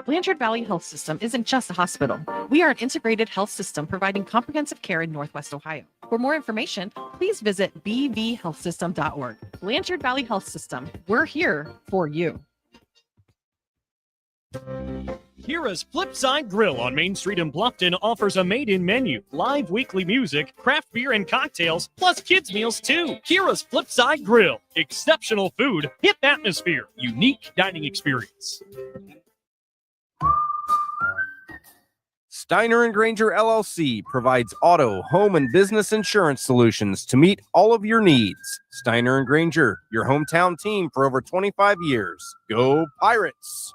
Blanchard Valley Health System isn't just a hospital. We are an integrated health system providing comprehensive care in Northwest Ohio. For more information, please visit bvhealthsystem.org. Blanchard Valley Health System, we're here for you. Kira's Flipside Grill on Main Street in Bluffton offers a made-in menu, live weekly music, craft beer and cocktails, plus kids' meals too. Kira's Flipside Grill. Exceptional food, hip atmosphere, unique dining experience. Steiner & Granger LLC provides auto, home, and business insurance solutions to meet all of your needs. Steiner & Granger, your hometown team for over 25 years. Go Pirates!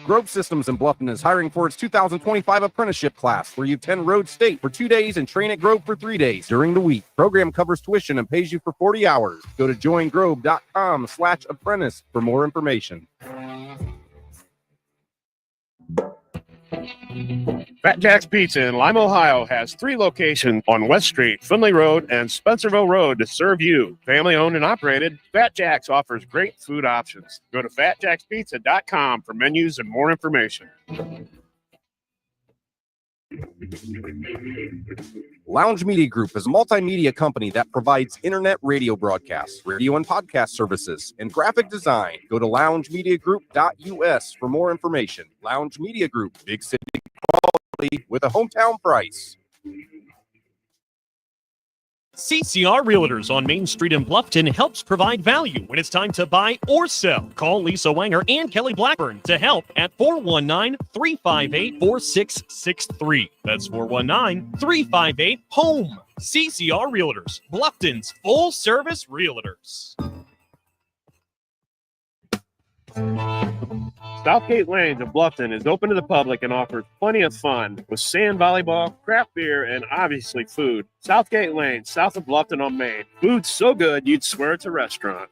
Grove Systems in Bluffton is hiring for its 2025 apprenticeship class, where you attend Road State for 2 days and train at Grove for 3 days during the week. Program covers tuition and pays you for 40 hours. Go to joingrove.com/apprentice for more information. Fat Jack's Pizza in Lima, Ohio has 3 locations on West Street, Finley Road, and Spencerville Road to serve you. Family owned and operated, Fat Jack's offers great food options. Go to fatjackspizza.com for menus and more information. Lounge Media Group is a multimedia company that provides internet radio broadcasts, radio and podcast services, and graphic design. Go to loungemediagroup.us for more information. Lounge Media Group, big city quality with a hometown price. CCR Realtors on Main Street in Bluffton helps provide value when it's time to buy or sell. Call Lisa Wanger and Kelly Blackburn to help at 419-358-4663. That's 419-358-HOME. CCR Realtors, Bluffton's full-service realtors. Southgate Lanes in Bluffton is open to the public and offers plenty of fun with sand volleyball, craft beer, and obviously food. Southgate Lane, south of Bluffton on Main. Food's so good you'd swear it's a restaurant.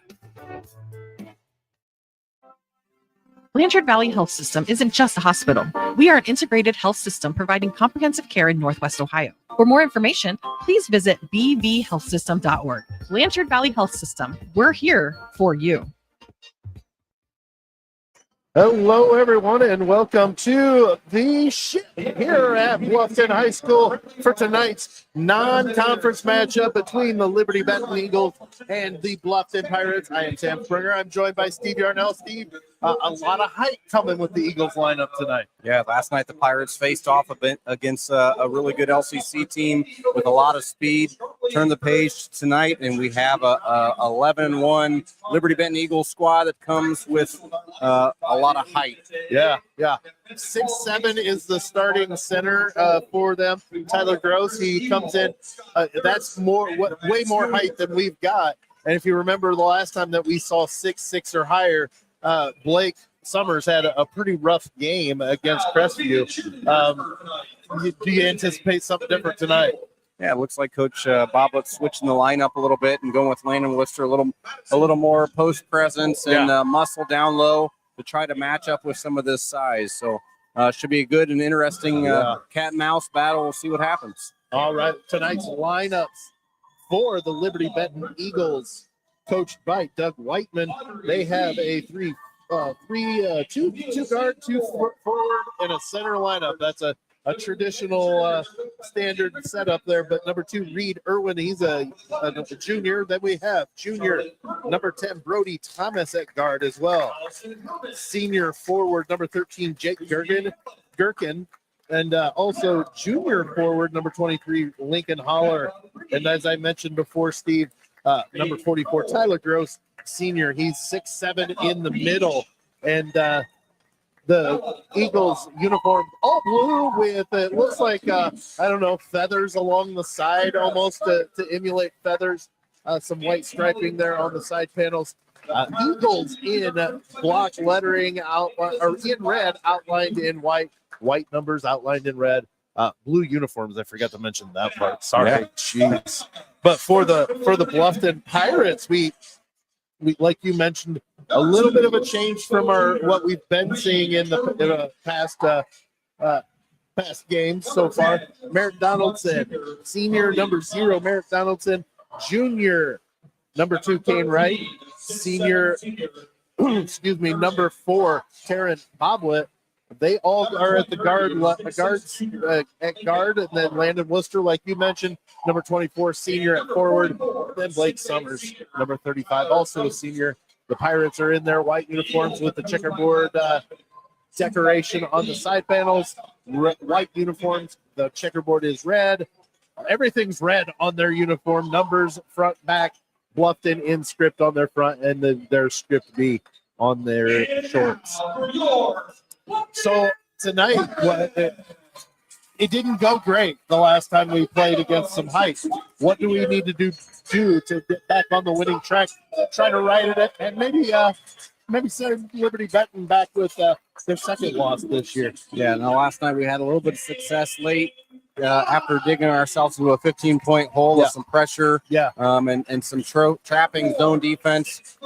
Blanchard Valley Health System isn't just a hospital. We are an integrated health system providing comprehensive care in Northwest Ohio. For more information, please visit bvhealthsystem.org. Blanchard Valley Health System, we're here for you. Hello, everyone, and welcome to the show here at Bluffton High School for tonight's non-conference matchup between the Liberty-Benton Eagles and the Bluffton Pirates. I am Sam Sprunger. I'm joined by Steve Yarnell. Steve, a lot of height coming with the Eagles lineup tonight. Yeah, last night the Pirates faced off a bit against a really good LCC team with a lot of speed. Turn the page tonight, and we have a 11-1 Liberty-Benton Eagles squad that comes with a lot of height. Yeah. 6'7" is the starting center for them. Tyler Gross, he comes in. That's way more height than we've got. And if you remember the last time that we saw 6'6" or higher, Blake Summers had a pretty rough game against Crestview. Do you anticipate something different tonight? Yeah, it looks like Coach Boblett's switching the lineup a little bit and going with Landon Lister a little more post presence and muscle down low to try to match up with some of this size. So should be a good and interesting cat and mouse battle. We'll see what happens. All right, tonight's lineups for the Liberty-Benton Eagles, coached by Doug Whiteman. They have a two guard, two forward, and a center lineup. That's a traditional standard setup there. But number 2, Reed Irwin, he's a junior. Then we have junior number 10, Brody Thomas at guard as well. Senior forward number 13, Jake Gherkin. And also junior forward number 23, Lincoln Holler. And as I mentioned before, Steve, number 44, Tyler Gross, senior. He's 6'7" in the middle. And the Eagles uniform all blue with, it looks like, feathers along the side almost to emulate feathers. Some white striping there on the side panels. Eagles in block lettering or in red, outlined in white. White numbers outlined in red. Blue uniforms. I forgot to mention that part. Sorry. Jeez. But for the Bluffton Pirates, we like you mentioned, a little bit of a change from what we've been seeing in the past games so far. Merritt Donaldson, senior number 0, Merritt Donaldson, junior number 2, Kane Wright, senior, excuse me, number 4, Taryn Boblet. They all are at the at guard, and then Landon Worcester, like you mentioned, number 24, senior at forward. Then Blake Summers, number 35, also a senior. The Pirates are in their white uniforms with the checkerboard decoration on the side panels. White uniforms. The checkerboard is red. Everything's red on their uniform. Numbers front, back. Bluffton in script on their front, and then their script B on their shorts. So tonight, it didn't go great the last time we played against some height. What do we need to do to get back on the winning track, try to right it, and maybe send Liberty-Benton back with their second loss this year? Yeah, no, last night we had a little bit of success late after digging ourselves into a 15-point hole with some pressure and some trapping zone defense.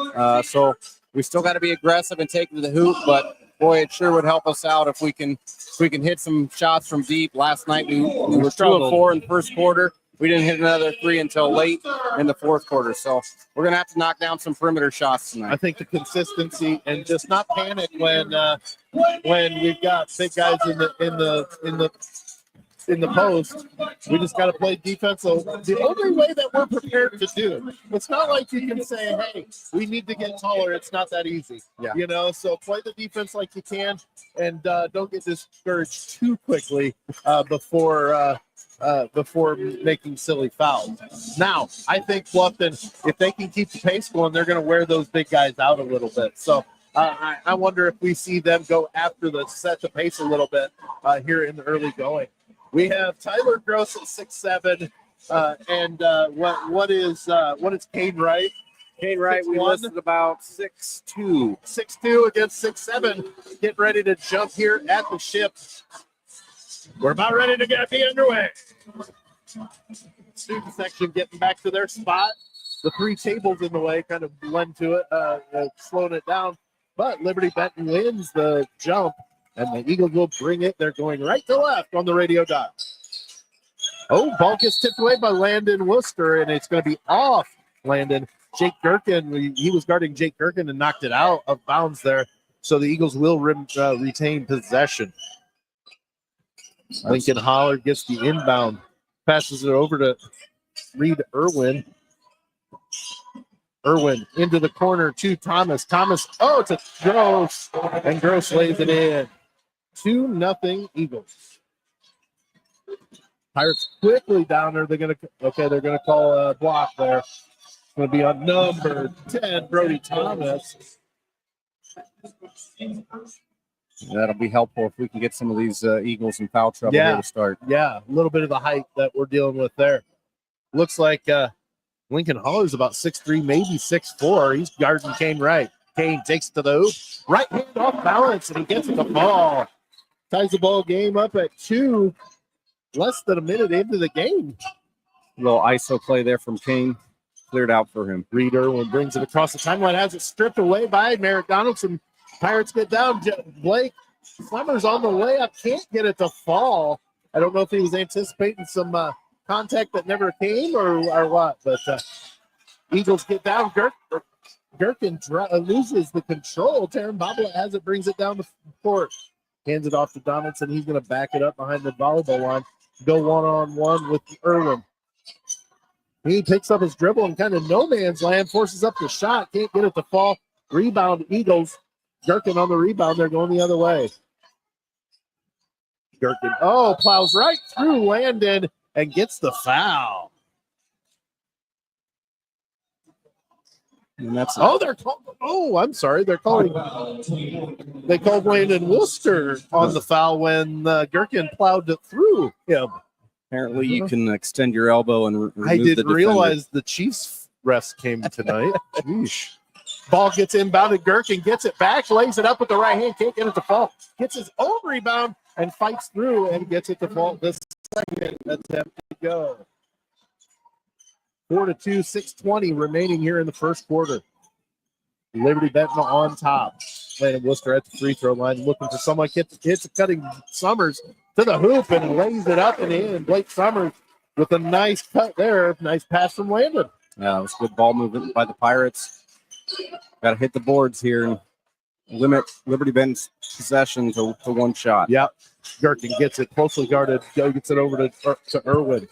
So we still got to be aggressive and take to the hoop, but boy, it sure would help us out if we can hit some shots from deep. Last night we were 2 of 4 in the first quarter. We didn't hit another 3 until late in the fourth quarter. So we're gonna have to knock down some perimeter shots tonight. I think the consistency and just not panic when we've got big guys in the post. We just got to play defense. So the only way that we're prepared to do, it's not like you can say, hey, we need to get taller. It's not that easy. Yeah. So play the defense like you can, and don't get discouraged too quickly before making silly fouls. Now, I think Bluffton, if they can keep the pace going, they're going to wear those big guys out a little bit. So I wonder if we see them go after set the pace a little bit here in the early going. We have Tyler Gross at 6'7", and what is Kane Wright? Kane Wright, we listed about 6'2". 6'2" against 6'7", getting ready to jump here at the ship. We're about ready to be underway. Student section getting back to their spot. The 3 tables in the way kind of blend to it, slowing it down. But Liberty-Benton wins the jump, and the Eagles will bring it. They're going right to left on the radio dial. Oh, ball gets tipped away by Landon Worcester, and it's going to be off Landon. Jake Gherkin, he was guarding Jake Gherkin and knocked it out of bounds there. So the Eagles will retain possession. Lincoln Holler gets the inbound, passes it over to Reed Irwin. Irwin into the corner to Thomas. Thomas, to Gross, and Gross lays it in. 2-0 Eagles. Pirates quickly down there. They're gonna call a block there. It's gonna be on number 10, Brody Thomas. That'll be helpful if we can get some of these Eagles in foul trouble here to start. Yeah, a little bit of the height that we're dealing with there. Looks like Lincoln Holler's about 6'3", maybe 6'4". He's guarding Kane Wright. Kane takes it to the hoop. Right hand off balance, and he gets the ball. Ties the ball game up at 2. Less than a minute into the game. A little ISO play there from Kane. Cleared out for him. Reed Irwin brings it across the timeline. Has it stripped away by Merrick Donaldson. Pirates get down. Blake Summers on the layup. Can't get it to fall. I don't know if he was anticipating some contact that never came or what. But Eagles get down. Gherkin loses the control. Taryn Boblet has it. Brings it down the court. Hands it off to Donaldson. He's going to back it up behind the volleyball line. Go one-on-one with Irwin. He picks up his dribble and kind of no man's land. Forces up the shot. Can't get it to fall. Rebound Eagles. Gherkin on the rebound. They're going the other way. Gherkin, plows right through Landon and gets the foul. And that's they're I'm sorry. They called Landon Worcester on the foul when Gherkin plowed it through him. Apparently you can extend your elbow and remove I didn't the realize the Chiefs refs came tonight. Ball gets inbounded. Gherkin gets it back, lays it up with the right hand, can't get it to fall. Gets his own rebound and fights through and gets it to fall. The second attempt to go. 4-2, 6:20 remaining here in the first quarter. Liberty-Benton on top. Landon Worcester at the free throw line, looking for someone. Hits a cutting Summers to the hoop and lays it up and in. Blake Summers with a nice cut there. Nice pass from Landon. Yeah, it was good ball movement by the Pirates. Got to hit the boards here and limit Liberty-Benton's possession to one shot. Yep. Gherkin gets it closely guarded. Gets it over to Irwin.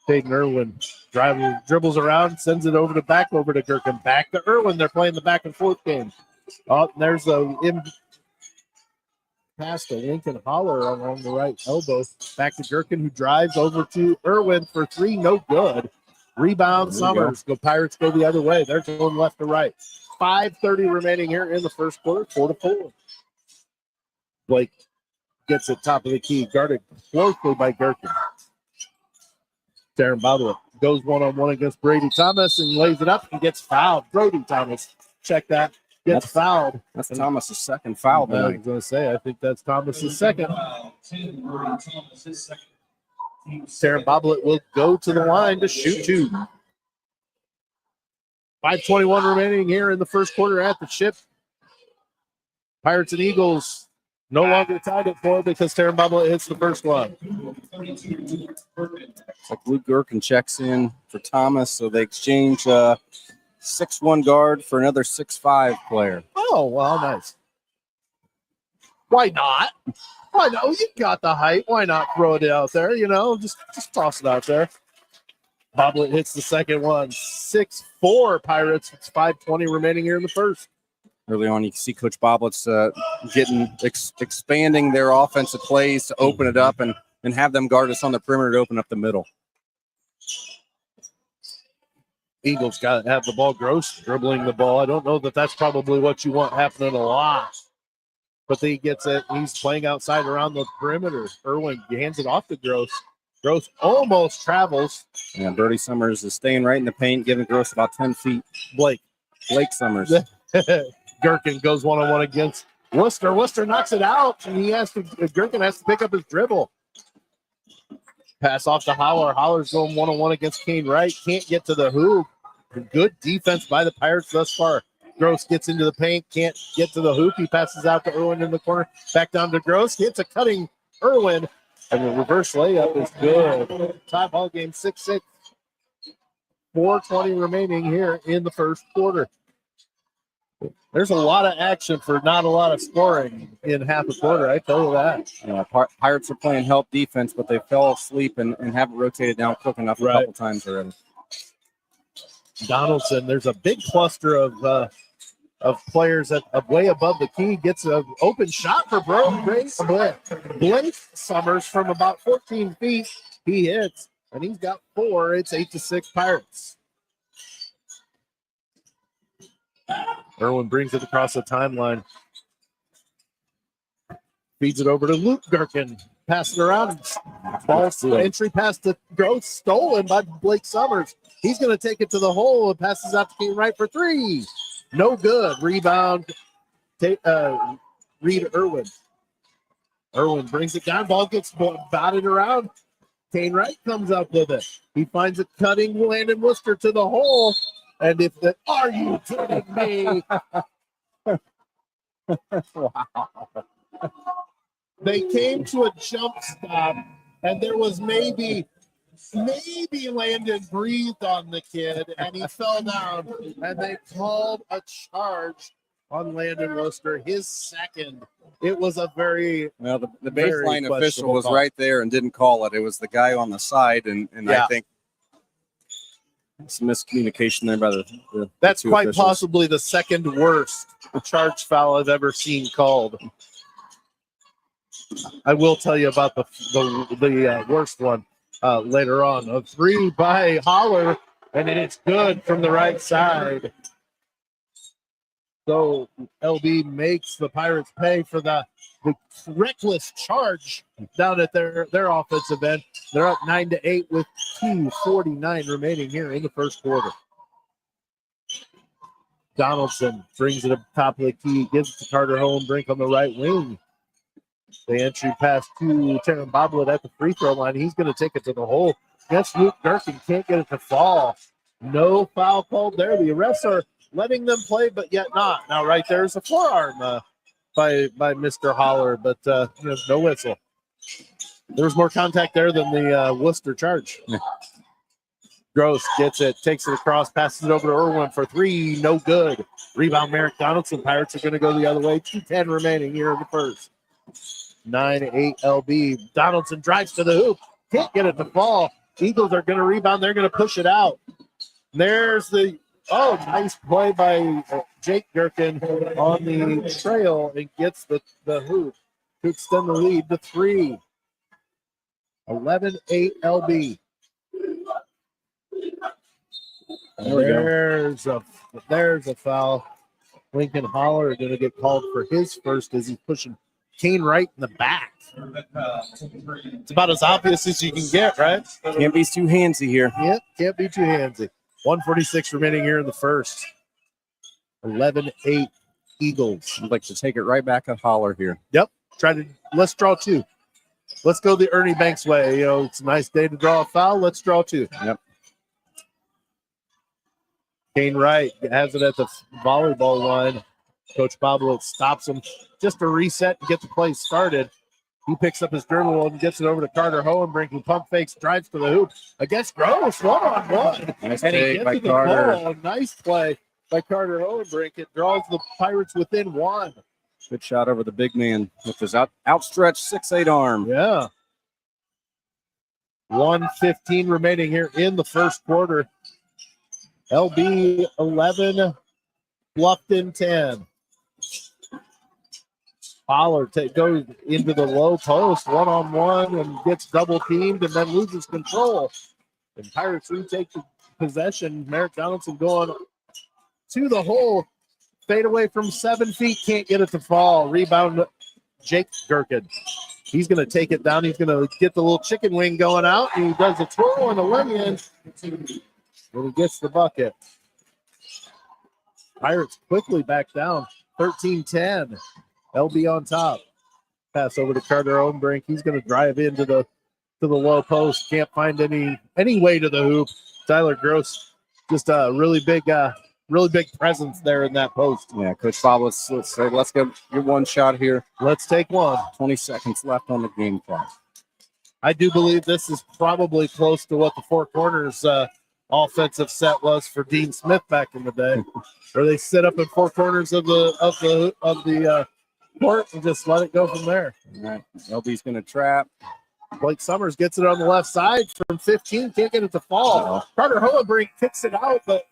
Caden Irwin dribbles around, sends it over to Gherkin. Back to Irwin. They're playing the back and forth game. Oh, there's a pass to Lincoln Holler along the right elbow. Back to Gherkin, who drives over to Irwin for three. No good. Rebound Summers. Go Pirates go the other way. They're going left to right. 5:30 remaining here in the first quarter. 4-4. Blake gets it top of the key. Guarded closely by Gherkin. Darren Boblet goes one-on-one against Brady Thomas and lays it up and gets fouled. Brody Thomas, check that, gets fouled. That's Thomas's second foul I tonight. was going to say, I think that's Thomas's second. Darren Boblet will go to the line to shoot two. 5:21 remaining here in the first quarter at the chip. Pirates and Eagles no longer tied at 4 because Taryn Boblet hits the first one. It's like Luke Gherkin checks in for Thomas, so they exchange 6'1" guard for another 6'5" player. Oh, well, nice. Why not? Why not? You got the height. Why not throw it out there? Just toss it out there. Boblet hits the second one. 6-4 Pirates. It's 5:20 remaining here in the first. Early on, you can see Coach Boblet's expanding their offensive plays to open it up and have them guard us on the perimeter to open up the middle. Eagles got to have the ball. Gross dribbling the ball. I don't know that that's probably what you want happening a lot. But he gets it. He's playing outside around the perimeter. Irwin hands it off to Gross. Gross almost travels. Yeah, Brody Summers is staying right in the paint, giving Gross about 10 feet. Blake Summers. Gherkin goes one-on-one against Worcester. Worcester knocks it out, and Gherkin has to pick up his dribble. Pass off to Holler. Holler's going one-on-one against Kane Wright. Can't get to the hoop. Good defense by the Pirates thus far. Gross gets into the paint. Can't get to the hoop. He passes out to Irwin in the corner. Back down to Gross. Hits a cutting Irwin. And the reverse layup is good. Tie ball game 6-6. 4:20 remaining here in the first quarter. There's a lot of action for not a lot of scoring in half a quarter. I tell you that. Pirates are playing help defense, but they fell asleep and haven't rotated down quick enough a couple times already. Donaldson, there's a big cluster of players way above the key. Gets an open shot for Blake Summers from about 14 feet. He hits, and he's got 4. It's 8-6 Pirates. Irwin brings it across the timeline. Feeds it over to Luke Gherkin. Pass it around. Ball entry pass to Gross. Stolen by Blake Summers. He's going to take it to the hole and passes out to Kane Wright for 3. No good. Rebound. Reed Irwin. Irwin brings it down. Ball gets batted around. Kane Wright comes up with it. He finds it cutting Landon Worcester to the hole. And are you kidding me? Wow. They came to a jump stop, and there was maybe Landon breathed on the kid, and he fell down, and they called a charge on Landon Worcester, his second. It was a the baseline official was right there and didn't call it. It was the guy on the side, and I think some miscommunication there by the That's two quite officials. possibly the second worst charge foul I've ever seen called. I will tell you about the worst one later on. A 3 by Holler, and it's good from the right side. So LB makes the Pirates pay for the reckless charge down at their offensive end. They're up 9-8 with 2:49 remaining here in the first quarter. Donaldson brings it up top of the key, gives it to Carter Hohenbrink on the right wing. The entry pass to Taryn Boblet at the free throw line. He's going to take it to the hole. Guess Luke Gherkin can't get it to fall. No foul called there. The refs are letting them play, but yet not. Now, right there's a forearm by Mr. Holler, but no whistle. There was more contact there than the Worcester charge. Gross gets it, takes it across, passes it over to Irwin for three. No good. Rebound, Merrick Donaldson. Pirates are going to go the other way. 2:10 remaining here in the first. 9-8 LB. Donaldson drives to the hoop. Can't get it to fall. Eagles are going to rebound. They're going to push it out. There's the, nice play by Jake Gherkin on the trail and gets the hoop to extend the lead to 3. 11-8 LB. There's a foul. Lincoln Holler are going to get called for his first as he's pushing Kane Wright in the back. It's about as obvious as you can get, right? Can't be too handsy here. Yep, can't be too handsy. 1:46 remaining here in the first. 11-8 Eagles. I'd like to take it right back at Holler here. Yep. Let's draw 2. Let's go the Ernie Banks way. It's a nice day to draw a foul. Let's draw 2. Yep. Kane Wright has it at the volleyball line. Coach Boblett stops him just to reset and get the play started. He picks up his dribble and gets it over to Carter Hohenbrink, who pump fakes, drives to the hoop against Gross, 1-on-1. Nice And he take gets by to the Carter. ball. Nice play by Carter Hohenbrink. It draws the Pirates within 1. Good shot over the big man with his outstretched 6'8" arm. Yeah. 1:15 remaining here in the first quarter. LB 11, Bluffton 10. Holler goes into the low post, 1-on-1, and gets double teamed and then loses control. And Pirates retake the possession. Merrick Donaldson going to the hole. Fade away from 7 feet, can't get it to fall. Rebound, Jake Gherkin. He's going to take it down. He's going to get the little chicken wing going out. And he does a twirl and a lay-in. And he gets the bucket. Pirates quickly back down. 13-10. LB on top. Pass over to Carter Odenbrink. He's going to drive into the low post. Can't find any way to the hoop. Tyler Gross, just a really big presence there in that post. Yeah, Coach Bob, let's get your one shot here. Let's take one. 20 seconds left on the game clock. I do believe this is probably close to what the Four Corners offensive set was for Dean Smith back in the day, where they sit up in four corners of the court and just let it go from there. All right, LB's going to trap. Blake Summers gets it on the left side from 15, can't get it to fall. Carter Hohenbrink kicks it out, but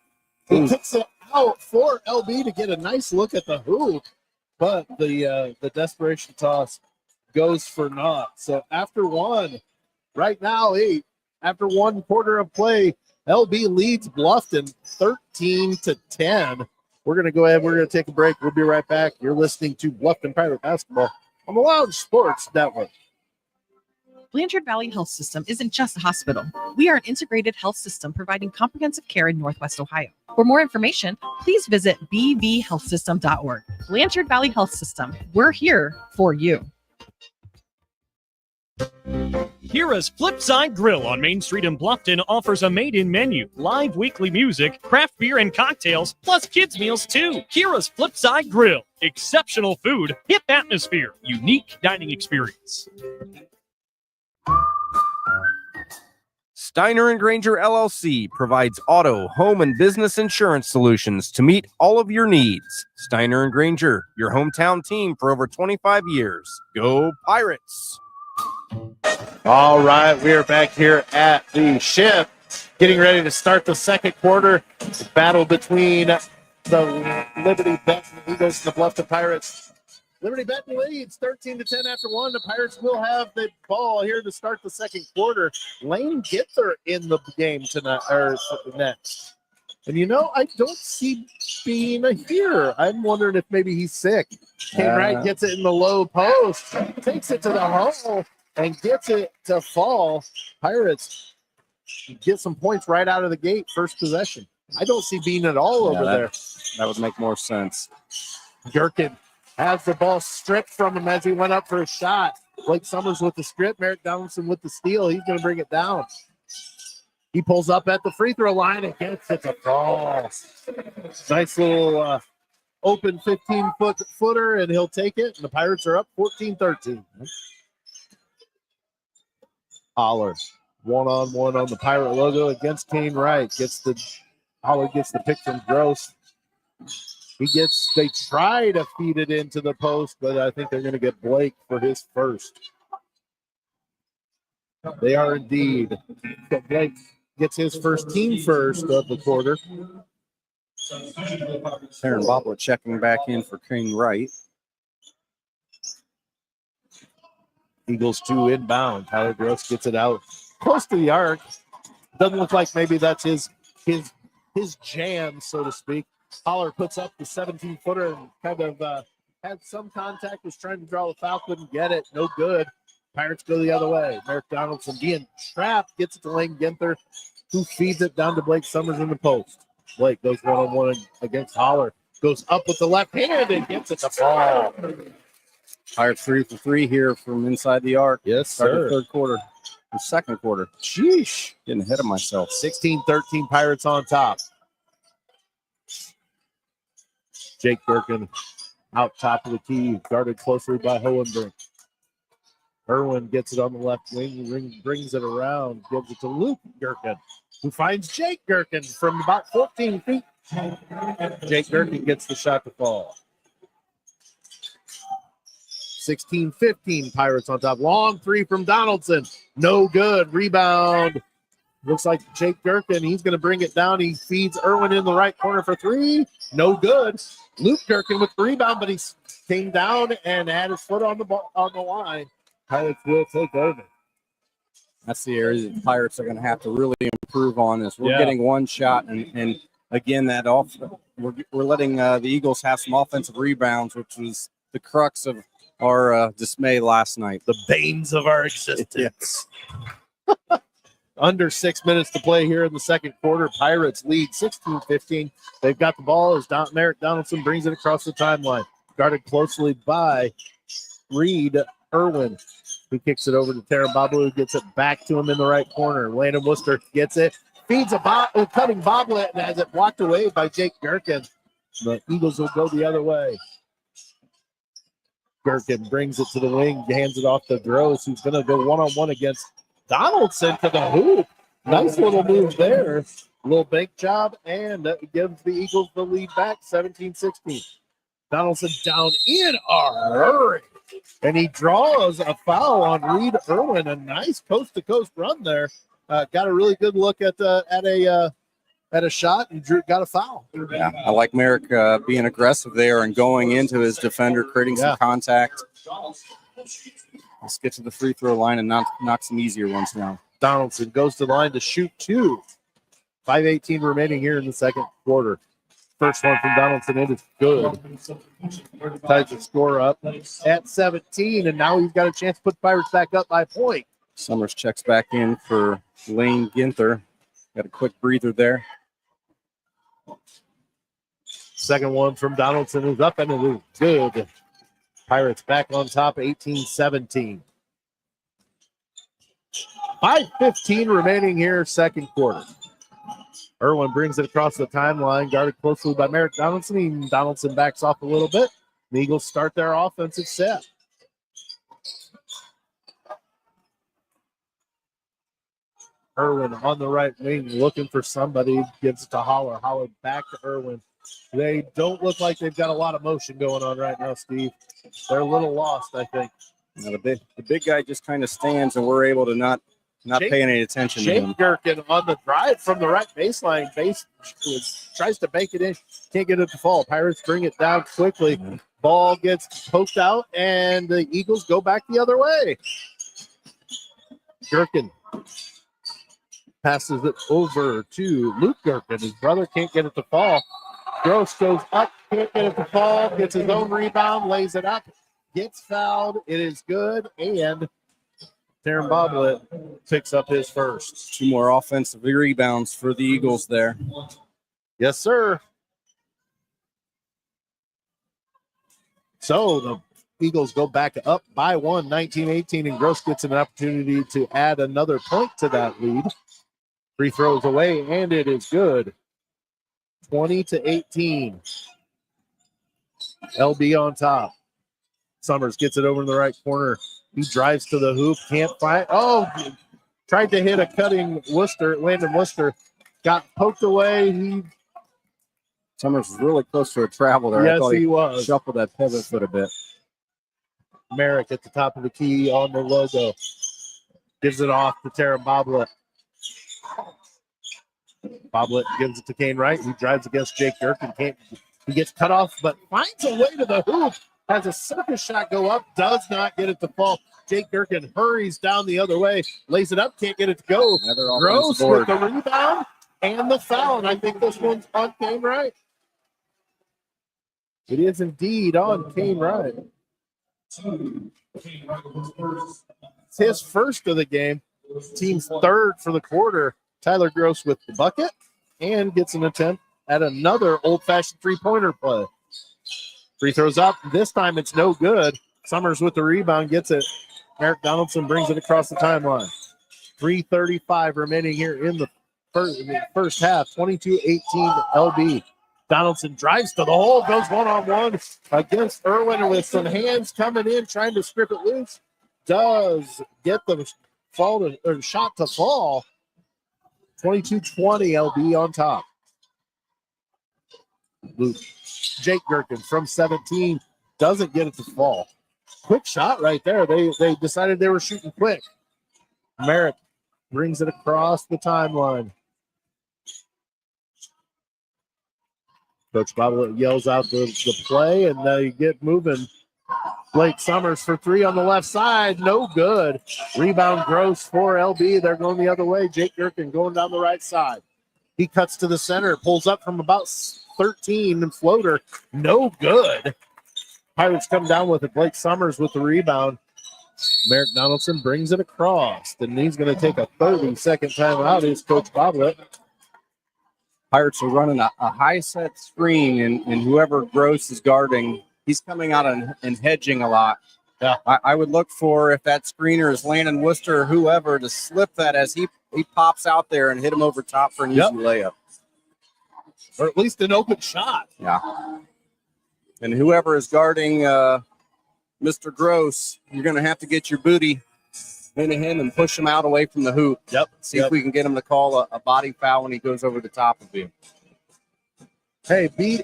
he kicks it out for LB to get a nice look at the hoop, but the desperation toss goes for naught. So after one, right now 8, after 1 quarter of play, LB leads Bluffton 13-10. We're going to go ahead. We're going to take a break. We'll be right back. You're listening to Bluffton Pirate Basketball on the Lounge Sports Network. Blanchard Valley Health System isn't just a hospital. We are an integrated health system providing comprehensive care in Northwest Ohio. For more information, please visit bvhealthsystem.org. Blanchard Valley Health System. We're here for you. Kira's Flipside Grill on Main Street in Bluffton offers a made-in menu, live weekly music, craft beer and cocktails, plus kids' meals too. Kira's Flipside Grill. Exceptional food, hip atmosphere, unique dining experience. Steiner and Granger LLC provides auto, home, and business insurance solutions to meet all of your needs. Steiner and Granger, your hometown team for over 25 years. Go Pirates! All right, we are back here at the Ship, getting ready to start the second quarter. The battle between the Liberty-Benton Eagles and the Bluffton Pirates. Liberty-Benton leads 13-10 after 1. The Pirates will have the ball here to start the second quarter. Lane Gither in the game tonight or next. And I don't see Bean here. I'm wondering if maybe he's sick. Kane Wright gets it in the low post, takes it to the hole, and gets it to fall. Pirates get some points right out of the gate, first possession. I don't see Bean at all over there. That would make more sense. Gherkin has the ball stripped from him as he went up for a shot. Blake Summers with the strip, Merrick Donaldson with the steal. He's going to bring it down. He pulls up at the free throw line and gets it to fall. Nice little open 15-footer, and he'll take it. And the Pirates are up 14-13. Holler 1-on-1 on the Pirate logo against Kane Wright. Holler gets the pick from Gross. They try to feed it into the post, but I think they're going to get Blake for his first. They are indeed. So Blake gets his first team first of the quarter. Aaron Boblet checking back in for Kane Wright. Eagles 2 inbound. Tyler Gross gets it out close to the arc. Doesn't look like maybe that's his jam, so to speak. Holler puts up the 17-footer and kind of had some contact, was trying to draw the foul, couldn't get it. No good. Pirates go the other way. Merrick Donaldson being trapped, gets it to Lane Ginther, who feeds it down to Blake Summers in the post. Blake goes 1-on-1 against Holler. Goes up with the left hand and gets it to fall. Pirates 3 for 3 here from inside the arc. Yes, Started sir. third quarter. The second quarter. Sheesh. Getting ahead of myself. 16-13 Pirates on top. Jake Durkin out top of the key, guarded closely by Hohenbrink. Irwin gets it on the left wing, brings it around, gives it to Luke Durkin, who finds Jake Durkin from about 14 feet. Jake Durkin gets the shot to fall. 16-15 Pirates on top. Long three from Donaldson. No good. Rebound. Looks like Jake Durkin. He's going to bring it down. He feeds Irwin in the right corner for three. No good. Luke Durkin with the rebound, but he came down and had his foot on the line. Pirates will take over. That's the area that the Pirates are going to have to really improve on. Is we're getting one shot, and again we're letting the Eagles have some offensive rebounds, which was the crux of our dismay last night. The banes of our existence. Yes. Under 6 minutes to play here in the second quarter. Pirates lead 16-15. They've got the ball as Merrick Donaldson brings it across the timeline. Guarded closely by Reed Irwin, who kicks it over to Tara Boblet, who gets it back to him in the right corner. Landon Worcester gets it, feeds a cutting Boblet, and has it blocked away by Jake Gherkin. The Eagles will go the other way. Gherkin brings it to the wing, hands it off to Gross, who's going to go one-on-one against Donaldson to the hoop. Nice little move there. A little bank job, and gives the Eagles the lead back, 17-16. Donaldson down in a hurry. And he draws a foul on Reed Irwin. A nice coast-to-coast run there. Got a really good look at a shot and got a foul. Yeah, I like Merrick being aggressive there and going into his defender, creating some contact. Let's get to the free throw line and knock some easier ones down. Donaldson goes to the line to shoot two. 5:18 remaining here in the second quarter. First one from Donaldson in is good. Ties the score up at 17, and now he's got a chance to put Pirates back up by a point. Summers checks back in for Lane Ginther. Got a quick breather there. Second one from Donaldson is up, and it is good. Pirates back on top, 18-17. 5:15 remaining here, second quarter. Irwin brings it across the timeline, guarded closely by Merrick Donaldson. And Donaldson backs off a little bit. The Eagles start their offensive set. Irwin on the right wing, looking for somebody, gives it to Holler. Holler back to Irwin. They don't look like they've got a lot of motion going on right now, Steve. They're a little lost, I think. Now the big guy just kind of stands, and we're able to not pay any attention to him. Jake Gherkin on the drive from the right baseline. Tries to bank it in. Can't get it to fall. Pirates bring it down quickly. Ball gets poked out, and the Eagles go back the other way. Gherkin passes it over to Luke Gherkin. His brother can't get it to fall. Gross goes up, can't get it to fall, gets his own rebound, lays it up, gets fouled. It is good, and Darren Boblet picks up his first. Two more offensive rebounds for the Eagles there. Yes, sir. So the Eagles go back up by one, 19-18, and Gross gets an opportunity to add another point to that lead. Free throws away, and it is good. 20-18. LB on top. Summers gets it over in the right corner. He drives to the hoop, can't find. Oh, tried to hit a cutting Landon Worcester, got poked away. Summers was really close to a travel there. Yes, I thought he was. Shuffled that pivot foot a bit. Merrick at the top of the key on the logo. Gives it off to Tara Boblet. Boblet gives it to Kane Wright. He drives against Jake Durkin. He gets cut off, but finds a way to the hoop. Has a circus shot go up. Does not get it to fall. Jake Durkin hurries down the other way. Lays it up. Can't get it to go. Gross with the rebound and the foul. And I think this one's on Kane Wright. It is indeed on Kane Wright. It's his first of the game. Team's third for the quarter. Tyler Gross with the bucket and gets an attempt at another old-fashioned three-pointer play. Free throws up. This time it's no good. Summers with the rebound gets it. Eric Donaldson brings it across the timeline. 3:35 remaining here in the first half. 22-18 LB. Donaldson drives to the hole, goes one-on-one against Irwin with some hands coming in, trying to strip it loose. Does get the shot to fall. 22-20 LB on top. Jake Durkin from 17 doesn't get it to fall. Quick shot right there. They decided they were shooting quick. Merrick brings it across the timeline. Coach Bobble yells out the play, and they get moving. Blake Summers for three on the left side. No good. Rebound Gross for LB. They're going the other way. Jake Durkin going down the right side. He cuts to the center, pulls up from about 13 and floater. No good. Pirates come down with it. Blake Summers with the rebound. Merrick Donaldson brings it across. And he's going to take a 30-second timeout. Here's Coach Boblet. Pirates are running a high set screen, and whoever Gross is guarding, he's coming out and hedging a lot. Yeah. I would look for, if that screener is Landon Worcester or whoever, to slip that as he pops out there and hit him over top for an easy layup. Or at least an open shot. Yeah. And whoever is guarding Mr. Gross, you're going to have to get your booty into him and push him out away from the hoop. See if we can get him to call a body foul when he goes over the top of you. Hey, be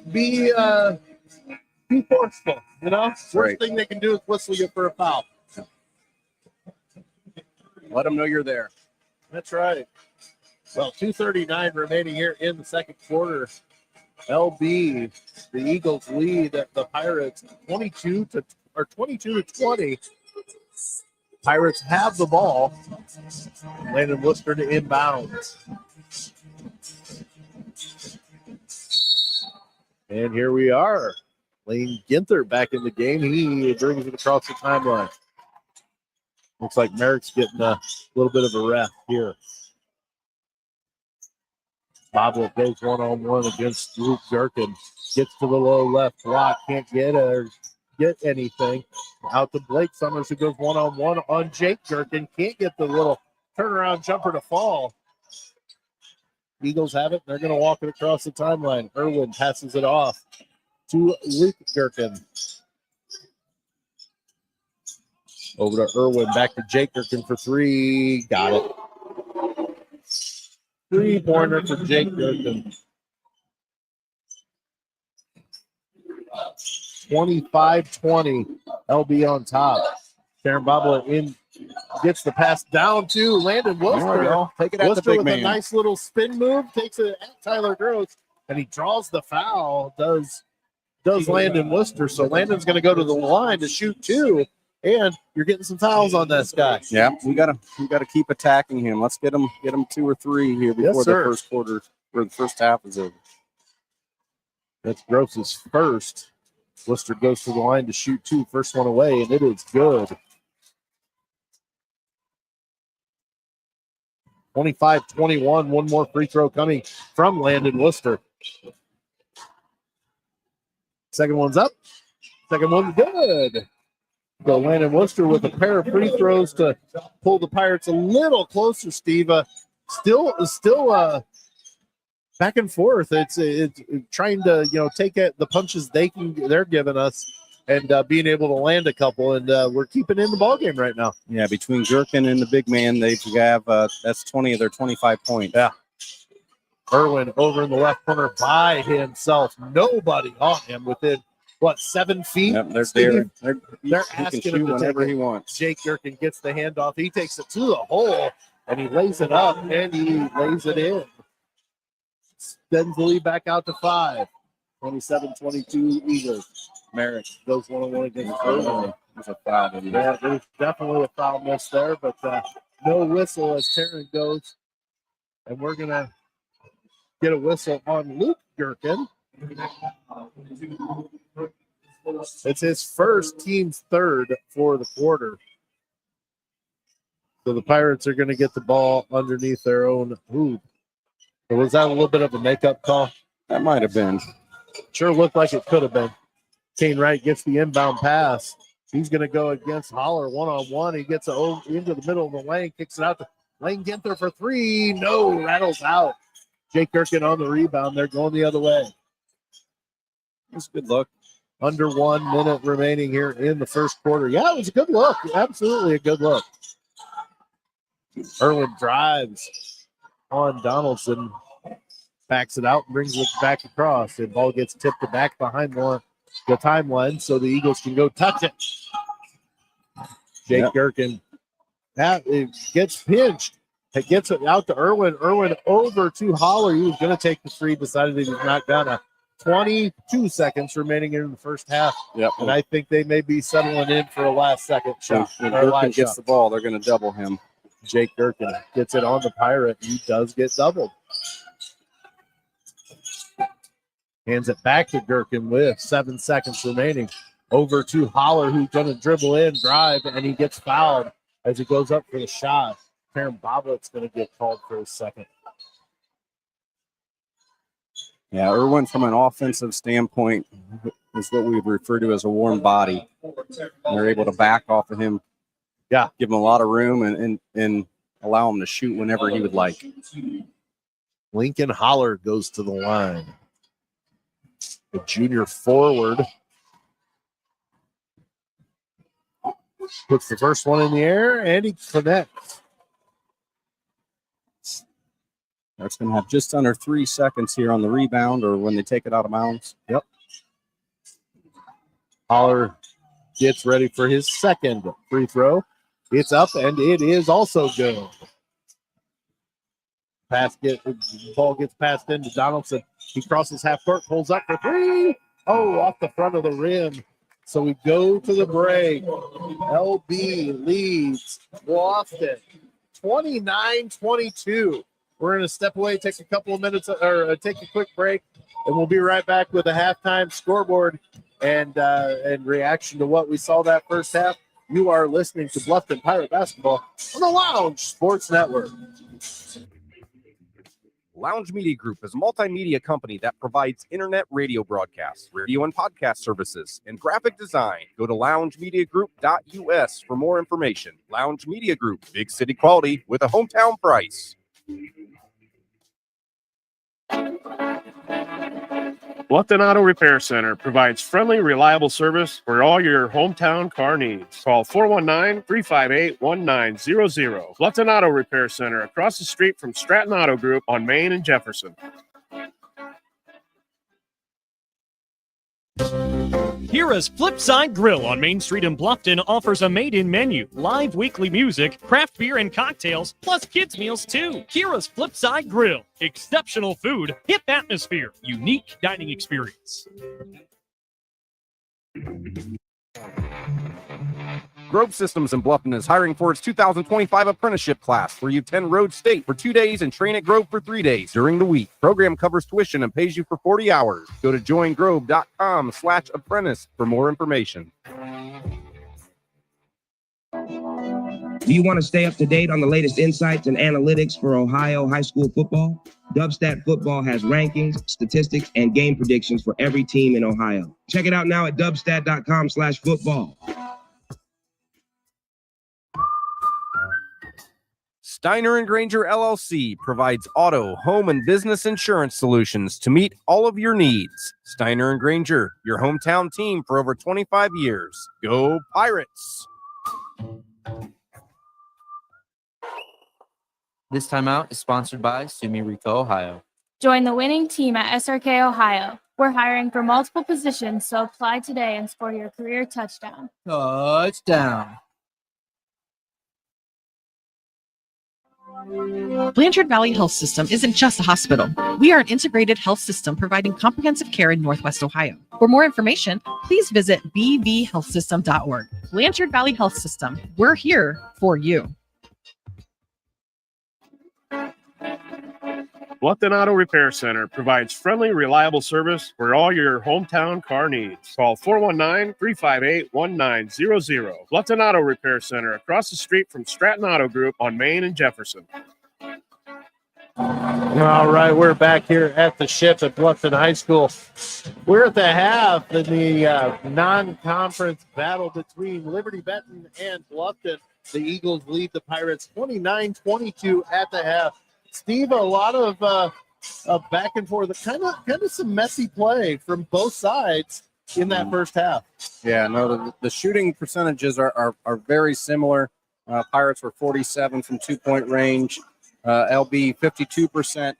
forceful, you know? Worst thing they can do is whistle you for a foul. Let them know you're there. That's right. Well, 2:39 remaining here in the second quarter. LB, the Eagles lead the Pirates 22 to 20. Pirates have the ball. Landon Worcester to inbound. And here we are. Lane Ginther back in the game. He brings it across the timeline. Looks like Merrick's getting a little bit of a ref here. Boblet goes one-on-one against Luke Durkin. Gets to the low left block. Can't get anything. Out to Blake Summers, who goes one-on-one on Jake Durkin. Can't get the little turnaround jumper to fall. Eagles have it. They're going to walk it across the timeline. Irwin passes it off to Luke Durkin. Over to Irwin. Back to Jake Durkin for three. Got it. Three-pointer for Jake Durkin. 25-20. LB on top. Karen Bobble gets the pass down to Landon Worcester. Take it at Worcester the big with man. a nice little spin move. Takes it at Tyler Gross. And he draws the foul. Does Landon Worcester. So Landon's going to go to the line to shoot two. And you're getting some fouls on this guy. Yeah, we gotta keep attacking him. Let's get him 2 or 3 here before the first quarter or the first half is over. That's Gross's first. Worcester goes to the line to shoot two. First one away, and it is good. 25-21. One more free throw coming from Landon Worcester. Second one's up. Second one's good. So Landon Worcester with a pair of free throws to pull the Pirates a little closer, Steve. Still back and forth. It's trying to take the punches they're giving us, and being able to land a couple, and we're keeping in the ball game right now. Yeah, between Gherkin and the big man, they have that's 20 of their 25 points. Yeah. Irwin over in the left corner by himself. Nobody on him within, 7 feet? Yep, they're asking him to whenever take he it. wants. Jake Gherkin gets the handoff. He takes it to the hole, and he lays it up, and he lays it in. Extends the lead back out to 5. 27-22 Eagles. Merrick goes 1-on-1 against Irwin. There's a foul. Yeah, there's definitely a foul miss there, but no whistle as Taryn goes. And we're going to get a whistle on Luke Gherkin. It's his first, team's third for the quarter. So the Pirates are going to get the ball underneath their own hoop. So was that a little bit of a makeup call? That might have been. Sure looked like it could have been. Kane Wright gets the inbound pass. He's going to go against Holler one-on-one. He gets it into the middle of the lane, kicks it out to Lane Ginther for 3. No, rattles out. Jake Gherkin on the rebound. They're going the other way. It's a good look. Under 1 minute remaining here in the first quarter. Yeah, it was a good look. Absolutely a good look. Irwin drives on Donaldson. Backs it out and brings it back across. The ball gets tipped back behind the timeline so the Eagles can go touch it. Jake Gherkin. It gets pinched. It gets it out to Irwin. Irwin over to Holler. He was going to take the 3, decided he was knocked down. 22 seconds remaining in the first half. Yep. And I think they may be settling in for a last-second shot. When Gherkin gets the ball, they're going to double him. Jake Gherkin gets it on the Pirate. He does get doubled. Hands it back to Gherkin with 7 seconds remaining. Over to Holler, who's going to dribble in, drive, and he gets fouled as he goes up for the shot. Karen Boblett's going to get called for a second. Yeah, Irwin, from an offensive standpoint, is what we refer to as a warm body. They're able to back off of him. Yeah. Give him a lot of room and allow him to shoot whenever he would like. Lincoln Holler goes to the line. The junior forward puts the first one in the air, and he connects. That's going to have just under 3 seconds here on the rebound or when they take it out of bounds. Yep. Holler gets ready for his second free throw. It's up, and it is also good. Ball gets passed into Donaldson. He crosses half court, pulls up for 3. Oh, off the front of the rim. So we go to the break. LB leads Bluffton 29-22. We're going to step away, take a couple of minutes, or take a quick break, and we'll be right back with a halftime scoreboard and reaction to what we saw that first half. You are listening to Bluffton Pirate Basketball on the Lounge Sports Network. Lounge Media Group is a multimedia company that provides internet radio broadcasts, radio and podcast services, and graphic design. Go to loungemediagroup.us for more information. Lounge Media Group, big city quality with a hometown price. Bluffton Auto Repair Center provides friendly, reliable service for all your hometown car needs. Call 419-358-1900. Bluffton Auto Repair Center, across the street from Stratton Auto Group on Main and Jefferson. Kira's Flipside Grill on Main Street in Bluffton offers a made-in menu, live weekly music, craft beer and cocktails, plus kids' meals too. Kira's Flipside Grill. Exceptional food, hip atmosphere, unique dining experience. Grove Systems in Bluffton is hiring for its 2025 apprenticeship class, where you attend Road State for 2 days and train at Grove for 3 days during the week. Program covers tuition and pays you for 40 hours. Go to joingrove.com/apprentice for more information. Do you want to stay up to date on the latest insights and analytics for Ohio high school football? Dubstat Football has rankings, statistics, and game predictions for every team in Ohio. Check it out now at dubstat.com/football. Steiner and Granger LLC provides auto, home, and business insurance solutions to meet all of your needs. Steiner and Granger, your hometown team for over 25 years. Go Pirates! This timeout is sponsored by Sumi Rico, Ohio. Join the winning team at SRK Ohio. We're hiring for multiple positions, so apply today and score your career touchdown. Touchdown. Blanchard Valley Health System isn't just a hospital. We are an integrated health system providing comprehensive care in Northwest Ohio. For more information, please visit bvhealthsystem.org. Blanchard Valley Health System. We're here for you. Bluffton Auto Repair Center provides friendly, reliable service for all your hometown car needs. Call 419-358-1900. Bluffton Auto Repair Center, across the street from Stratton Auto Group on Main and Jefferson. All right, we're back here at the Ship at Bluffton High School. We're at the half in the non-conference battle between Liberty-Benton and Bluffton. The Eagles lead the Pirates 29-22 at the half. Steve, a lot of back and forth, kind of some messy play from both sides in that first half. Yeah, no, the shooting percentages are very similar. Pirates were 47 from 2-point range. LB 52%.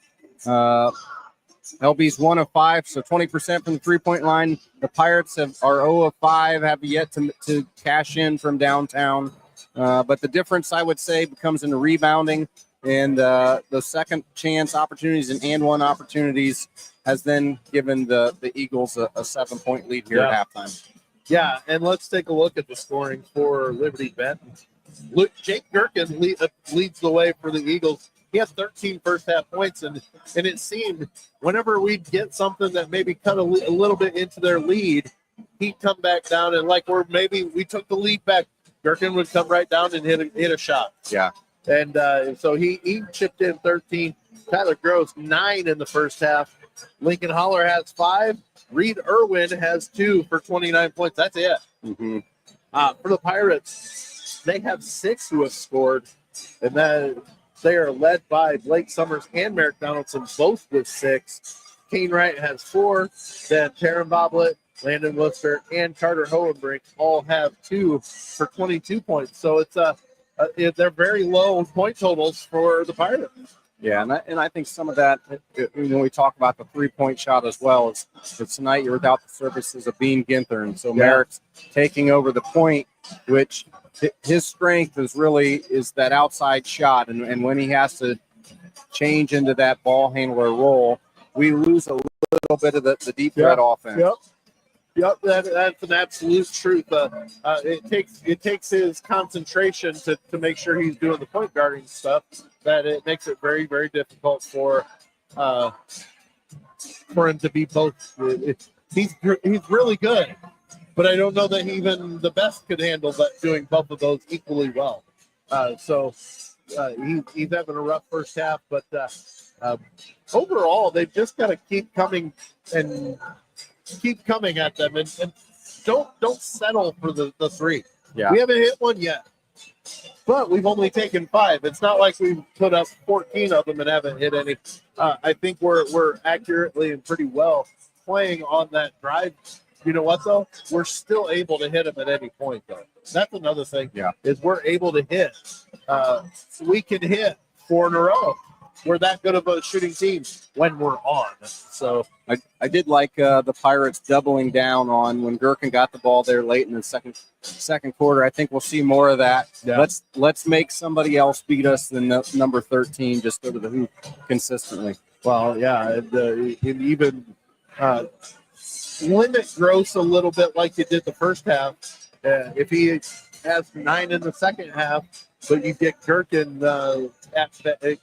LB's 1 of 5, so 20% from the 3-point line. The Pirates are 0 of 5, have yet to cash in from downtown. But the difference, I would say, becomes in the rebounding. And the second chance opportunities and one opportunities has then given the Eagles a 7-point lead here at halftime. Yeah, and let's take a look at the scoring for Liberty-Benton. Jake Gherkin leads the way for the Eagles. He had 13 first-half points, and it seemed whenever we'd get something that maybe cut a little bit into their lead, he'd come back down, and maybe we took the lead back, Gherkin would come right down and hit a shot. Yeah. And so he chipped in 13. Tyler Gross, 9 in the first half. Lincoln Holler has 5. Reed Irwin has 2 for 29 points. That's it. Mm-hmm. For the Pirates, they have 6 who have scored. And then they are led by Blake Summers and Merrick Donaldson, both with 6. Kane Wright has 4. Then Taryn Boblet, Landon Worcester, and Carter Hohenbrink all have 2 for 22 points. So it's they're very low point totals for the Pirates. Yeah, and I think some of that, when we talk about the 3-point shot as well, is tonight you're without the services of Bean Ginther, and so Merrick's taking over the point, which his strength is that outside shot, and when he has to change into that ball handler role, we lose a little bit of the deep threat offense. Yep, that's an absolute truth. It takes his concentration to make sure he's doing the point guarding stuff. That it makes it very, very difficult for him to be both. He's really good, but I don't know that even the best could handle doing both of those equally well. So he's having a rough first half, but overall they've just got to keep coming at them and don't settle for the 3. Yeah. We haven't hit one yet, but we've only taken 5. It's not like we've put up 14 of them and haven't hit any. I think we're accurately and pretty well playing on that drive. You know what, though? We're still able to hit them at any point, though. That's another thing. Yeah. Is we're able to hit. We can hit 4 in a row. We're that good of a shooting team when we're on. So I did like the Pirates doubling down on when Gherkin got the ball there late in the second quarter. I think we'll see more of that. Yeah. Let's make somebody else beat us than number 13 just over the hoop consistently. Well, yeah, and even limit Gross a little bit like you did the first half. If he has 9 in the second half, but you get Gherkin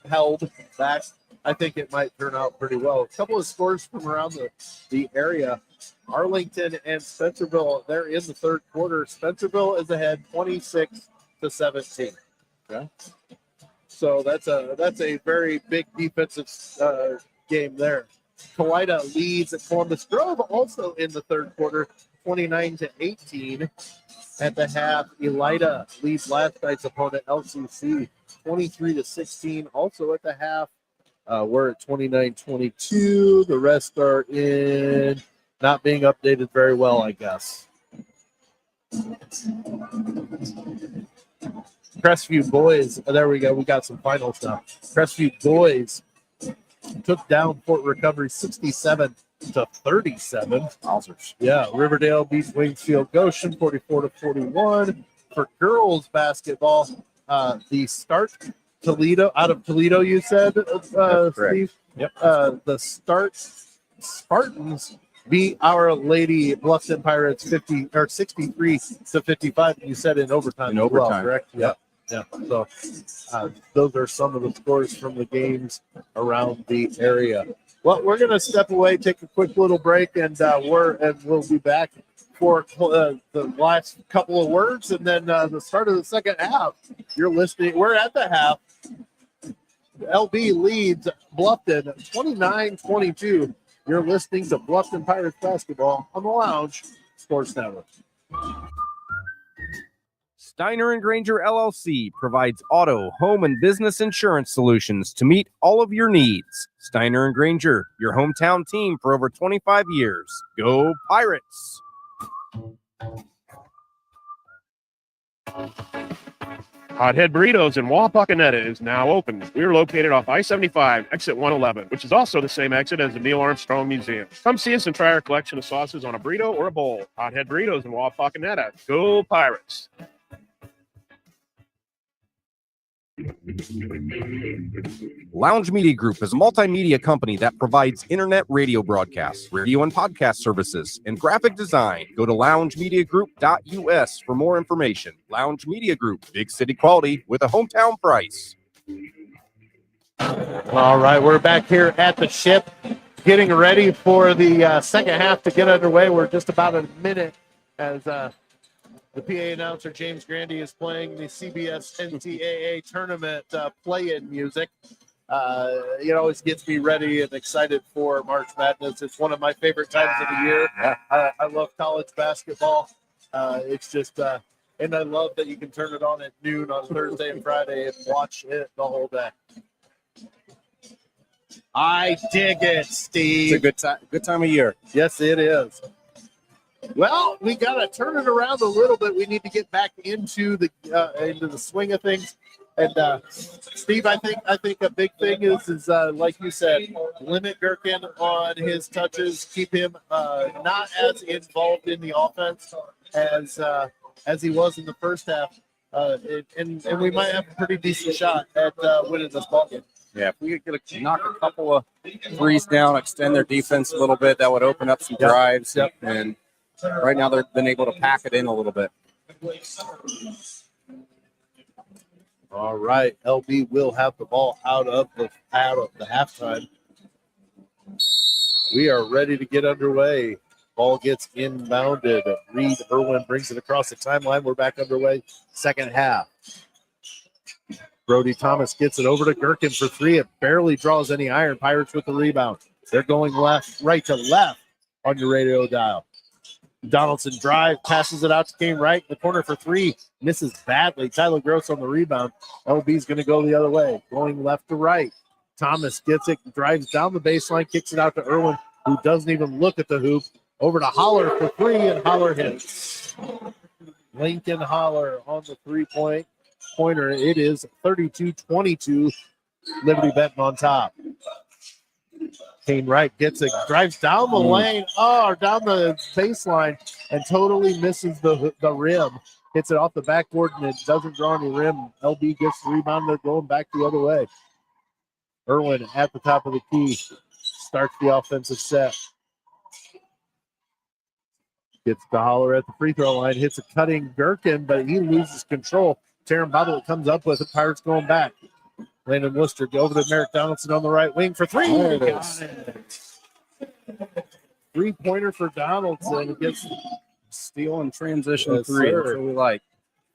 held back, I think it might turn out pretty well. A couple of scores from around the area. Arlington and Spencerville, they're in the third quarter. Spencerville is ahead 26-17. Okay. So that's a very big defensive game there. Kawhida leads at Columbus Grove also in the third quarter, 29-18. At the half, Elida leads last night's opponent, LCC, 23-16. Also at the half, we're at 29-22. The rest are in not being updated very well, I guess. Crestview boys. Oh, there we go. We got some finals now. Crestview boys took down Fort Recovery 67-37. Wowzers. Yeah, Riverdale beats Wingfield Goshen 44-41. For girls basketball, the Start Toledo out of Toledo, you said, Steve? Yep. The Start Spartans beat Our Lady Bluffton Pirates 63-55. You said in overtime. In as well, overtime. correct? Yep. Yeah. So those are some of the scores from the games around the area. Well, we're going to step away, take a quick little break, and we'll be back for the last couple of words, and then the start of the second half. You're listening. We're at the half. LB leads Bluffton 29-22. You're listening to Bluffton Pirates basketball on the Lounge Sports Network. Steiner and Granger LLC provides auto, home, and business insurance solutions to meet all of your needs. Steiner and Granger, your hometown team for over 25 years. Go Pirates! Hothead Burritos in Wapakoneta is now open. We are located off I-75, exit 111, which is also the same exit as the Neil Armstrong Museum. Come see us and try our collection of sauces on a burrito or a bowl. Hothead Burritos in Wapakoneta. Go Pirates! Lounge Media Group is a multimedia company that provides internet radio broadcasts, radio and podcast services, and graphic design. Go to loungemediagroup.us for more information. Lounge Media Group, big city quality with a hometown price. All right, we're back here at the ship, getting ready for the second half to get underway. We're just about a minute as the PA announcer, James Grandy, is playing the CBS NCAA tournament play-in music. It always gets me ready and excited for March Madness. It's one of my favorite times of the year. I love college basketball. It's just, and I love that you can turn it on at noon on Thursday and Friday and watch it the whole day. I dig it, Steve. It's a good time of year. Yes, it is. Well, we got to turn it around a little bit. We need to get back into the swing of things. And Steve, I think a big thing is like you said, limit Gherkin on his touches, keep him not as involved in the offense as he was in the first half, and we might have a pretty decent shot at winning this ballgame. Yeah, if we could knock a couple of threes down, extend their defense a little bit, that would open up some drives. Yep. And right now they've been able to pack it in a little bit. All right, LB will have the ball out of the halftime. We are ready to get underway. Ball gets inbounded. Reed Irwin brings it across the timeline. We're back underway. Second half. Brody Thomas gets it over to Gherkin for three. It barely draws any iron. Pirates with the rebound. They're going right to left on your radio dial. Donaldson drive, passes it out to Kane Wright in the corner for three. Misses badly. Tyler Gross on the rebound. LB's going to go the other way, going left to right. Thomas gets it, drives down the baseline, kicks it out to Irwin, who doesn't even look at the hoop. Over to Holler for three, and Holler hits. Lincoln Holler on the three-pointer. It is 32-22. Liberty-Benton on top. Kane Wright gets it, drives down the lane, down the baseline, and totally misses the rim. Hits it off the backboard, and it doesn't draw any rim. LB gets the rebound. They're going back the other way. Irwin at the top of the key starts the offensive set. Gets the Holler at the free throw line, hits a cutting Gherkin, but he loses control. Taryn Bobbitt comes up with it. Pirates going back. Landon Worcester go over to Merrick Donaldson on the right wing for three. Three-pointer for Donaldson. Gets Steal and transition three. That's what we like.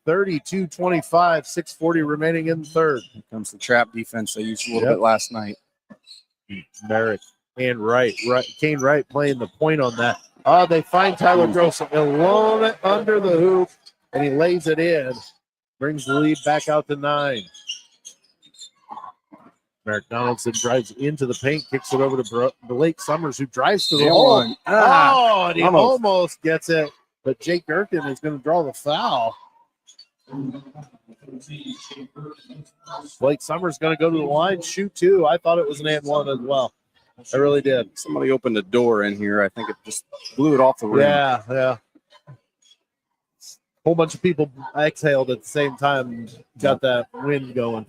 32-25, 6:40 remaining in the third. Here comes the trap defense they used a little bit last night. Merrick and Kane Wright playing the point on that. They find Tyler Gross alone under the hoop, and he lays it in. Brings the lead back out to 9. Merrick Donaldson drives into the paint, kicks it over to Blake Summers, who drives to the Nail hole. one. Ah, Oh, and he almost gets it, but Jake Gherkin is going to draw the foul. Blake Summers going to go to the line, shoot two. I thought it was an and one as well. I really did. Somebody opened a door in here. I think it just blew it off the rim. Yeah. Whole bunch of people exhaled at the same time, got that wind going.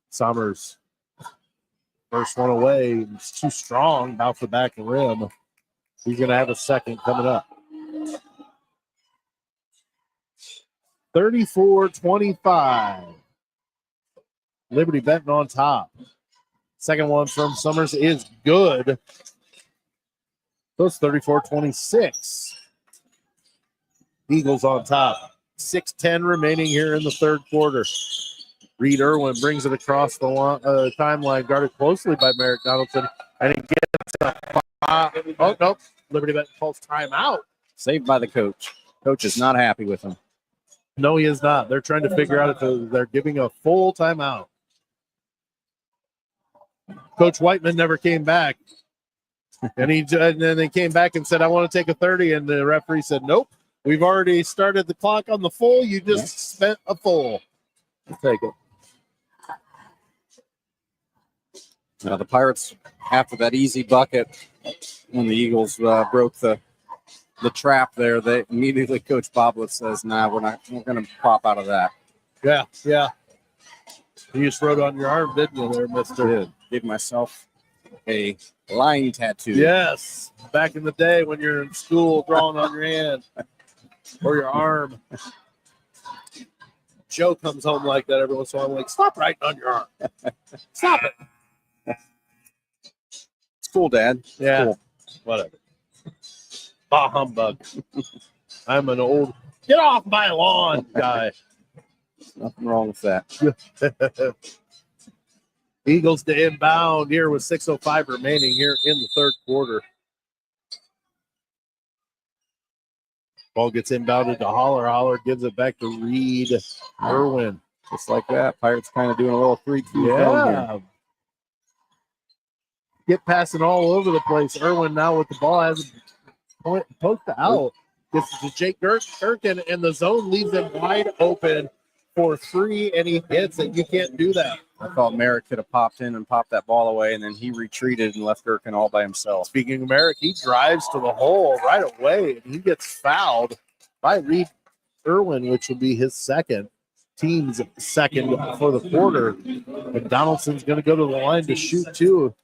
Summers, first one away. It's too strong, off the back of the rim. He's going to have a second coming up. 34-25. Liberty-Benton on top. Second one from Summers is good. So it's 34-26. Eagles on top. 6:10 remaining here in the third quarter. Reed Irwin brings it across the timeline, guarded closely by Merrick Donaldson, and he gets a oh, nope. Liberty-Benton calls timeout. Saved by the coach. Coach is not happy with him. No, he is not. They're trying to figure out if they're giving a full timeout. Coach Whiteman never came back. And then they came back and said, I want to take a 30. And the referee said, nope, we've already started the clock on the full. You just spent a full. I'll take it. Now the Pirates, after that easy bucket, when the Eagles broke the trap there, they immediately Coach Boblett says, nah, we're going to pop out of that. Yeah. You just wrote on your arm, didn't you there, mister? Gave myself a line tattoo. Yes. Back in the day when you're in school drawing on your hand or your arm. Joe comes home like that every once in a while. I'm like, stop writing on your arm. Stop it. It's cool, Dad. Yeah. Cool. Whatever. Bah humbug. I'm an old get off my lawn guy. Nothing wrong with that. Eagles to inbound here with 6:05 remaining here in the third quarter. Ball gets inbounded to Holler. Holler gives it back to Reed Irwin. Just like that. Pirates kind of doing a little 3-2 Yeah. Get passing all over the place. Irwin now with the ball has poked out. Gets it to Jake Gherkin, and the zone leaves him wide open for three, and he hits it. You can't do that. I thought Merrick could have popped in and popped that ball away, and then he retreated and left Gherkin all by himself. Speaking of Merrick, he drives to the hole right away, and he gets fouled by Reed Irwin, which will be his team's second for the quarter. And Donaldson's going to go to the line to shoot two.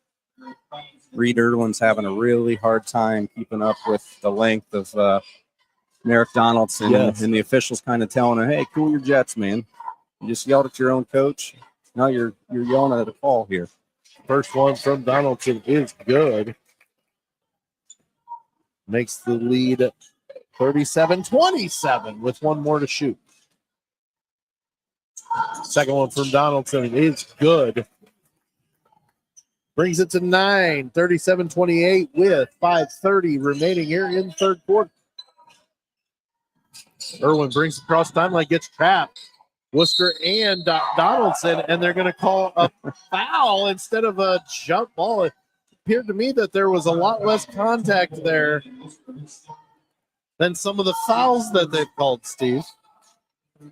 Reed Irwin's having a really hard time keeping up with the length of Merrick Donaldson. Yes. And the officials kind of telling him, hey, cool your jets, man. You just yelled at your own coach. Now you're yelling at a call here. First one from Donaldson is good. Makes the lead 37-27 with one more to shoot. Second one from Donaldson is good. Brings it to 9, 37-28 with 5:30 remaining here in the third quarter. Irwin brings it across timeline, gets trapped. Worcester and Donaldson, and they're going to call a foul instead of a jump ball. It appeared to me that there was a lot less contact there than some of the fouls that they've called, Steve.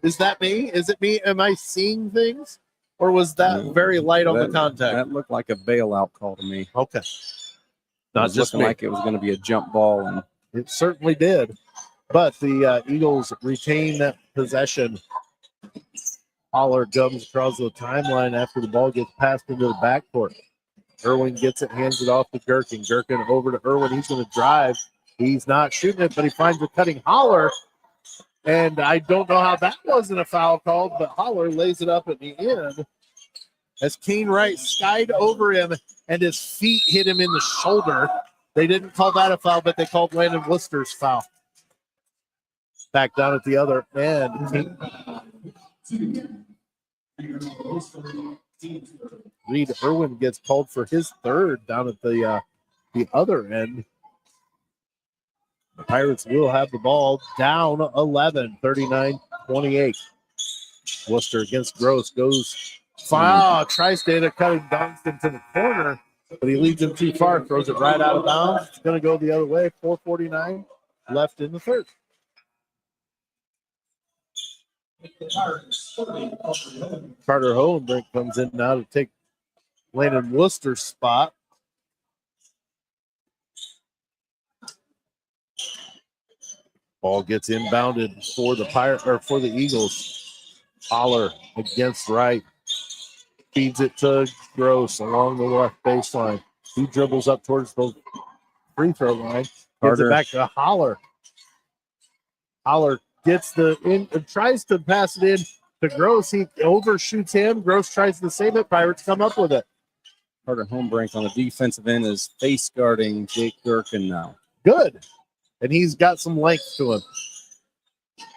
Is that me? Is it me? Am I seeing things? Or was that very light on the contact? That looked like a bailout call to me. Okay. Not just looking like it was going to be a jump ball. And it certainly did. But the Eagles retain that possession. Holler comes across the timeline after the ball gets passed into the backcourt. Irwin gets it, hands it off to Gherkin. Gherkin over to Irwin. He's going to drive. He's not shooting it, but he finds a cutting Holler. And I don't know how that wasn't a foul called, but Holler lays it up at the end as Kane Wright skied over him and his feet hit him in the shoulder. They didn't call that a foul, but they called Landon Worcester's foul. Back down at the other end. Reed Irwin gets called for his third down at the other end. The Pirates will have the ball down 11, 39-28. Worcester against Gross goes foul, tries to cut him Dunstan to the corner, but he leads him too far, throws it right out of bounds. It's going to go the other way. 4:49 left in the third. Carter Hohenbrink comes in now to take Landon Worcester's spot. Ball gets inbounded for the Eagles. Holler against right. Feeds it to Gross along the left baseline. He dribbles up towards the free throw line. Gives it back to Holler. Holler gets tries to pass it in to Gross. He overshoots him. Gross tries to save it. Pirates come up with it. Carter Hohenbrink on the defensive end is face guarding Jake Durkin now. Good. And he's got some length to him.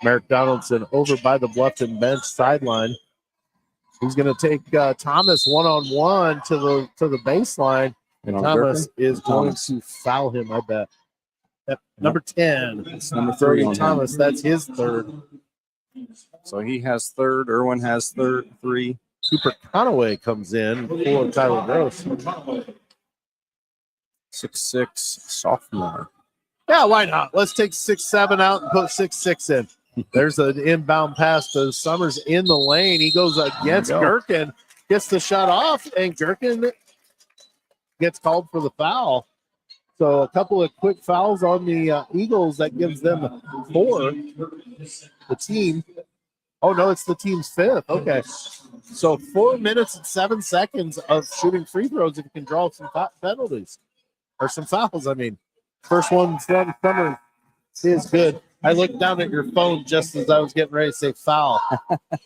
Merrick Donaldson over by the Bluffton bench sideline. He's going to take Thomas one-on-one to the baseline. And Thomas is going to foul him, I bet. Number 10. It's number 3 on Thomas. That's his third. So he has third. Irwin has third, 3. Cooper Conaway comes in for Tyler Gross. 6'6", sophomore. Yeah, why not? Let's take 6'7" out and put 6'6" in. There's an inbound pass to Summers in the lane. He goes against Gherkin, gets the shot off, and Gherkin gets called for the foul. So a couple of quick fouls on the Eagles. That gives them 4. The team. Oh, no, it's the team's 5th. Okay. So 4 minutes and 7 seconds of shooting free throws if you can draw some penalties. Or some fouls, I mean. First one from Summers is good. I looked down at your phone just as I was getting ready to say foul.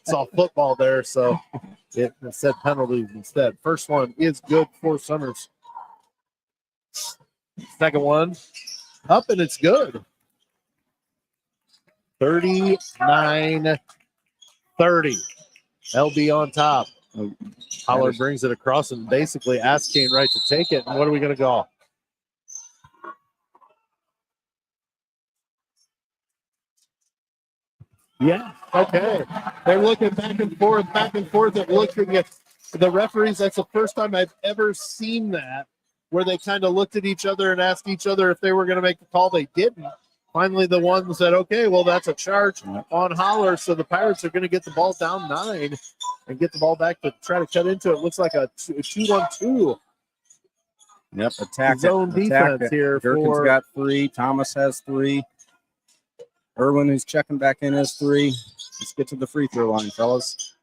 Saw football there, so it said penalties instead. First one is good for Summers. Second one up, and it's good. 39-30. LB on top. Holler brings it across and basically asks Kane Wright to take it. And what are we going to call? Yeah, okay. They're looking back and forth at looking at the referees. That's the first time I've ever seen that, where they kind of looked at each other and asked each other if they were going to make the call. They didn't. Finally, the one said, okay, well, that's a charge on Holler. So the Pirates are going to get the ball down 9 and get the ball back to try to cut into it. Looks like a 2-1-2. Yep, attack zone defense here. Durkin's got 3. Thomas has 3. Irwin, who's checking back in, has 3. Let's get to the free throw line, fellas.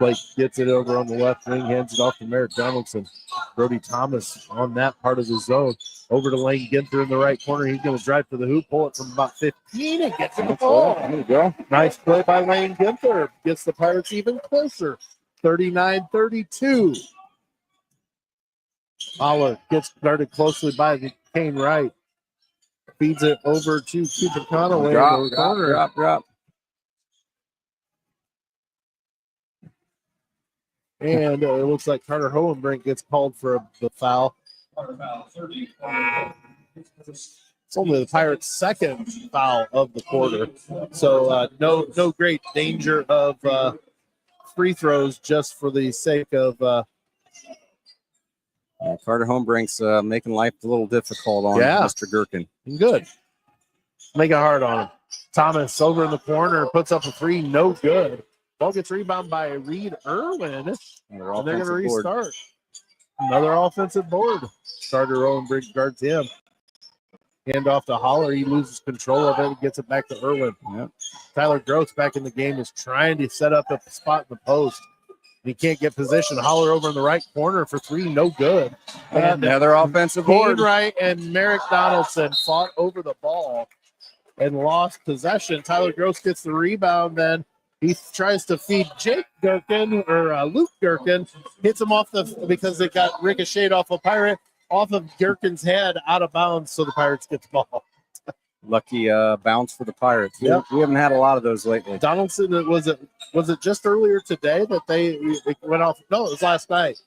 Blake gets it over on the left wing, hands it off to Merrick Donaldson. Brody Thomas on that part of the zone. Over to Lane Ginther in the right corner. He's going to drive to the hoop, pull it from about 15, and gets to the ball. There you go. Nice play by Lane Ginther. Gets the Pirates even closer. 39-32. Holler gets guarded closely by Kane Wright. Feeds it over to Cooper Conaway. Drop. And it looks like Carter Hohenbrink gets called for the foul. It's only the Pirates' second foul of the quarter. So no great danger of free throws just for the sake of Carter Hohenbrink's making life a little difficult on Mr. Gherkin. Good. Make it hard on him. Thomas over in the corner, puts up a 3, no good. Ball gets rebounded by Reed Irwin, and they're going to restart. Another offensive board. Carter Hohenbrink guards him. Hand off to Holler. He loses control of it and gets it back to Irwin. Yep. Tyler Gross back in the game is trying to set up a spot in the post. He can't get position. Holler over in the right corner for 3, no good. And another offensive board. Wright and Merrick Donaldson fought over the ball and lost possession. Tyler Gross gets the rebound, then he tries to feed Jake Gherkin or Luke Gherkin, hits him off because it got ricocheted off a Pirate, off of Gherkin's head, out of bounds, so the Pirates get the ball. Lucky bounce for the Pirates. Yep. We haven't had a lot of those lately. Donaldson, was it just earlier today that it went off? No, it was last night.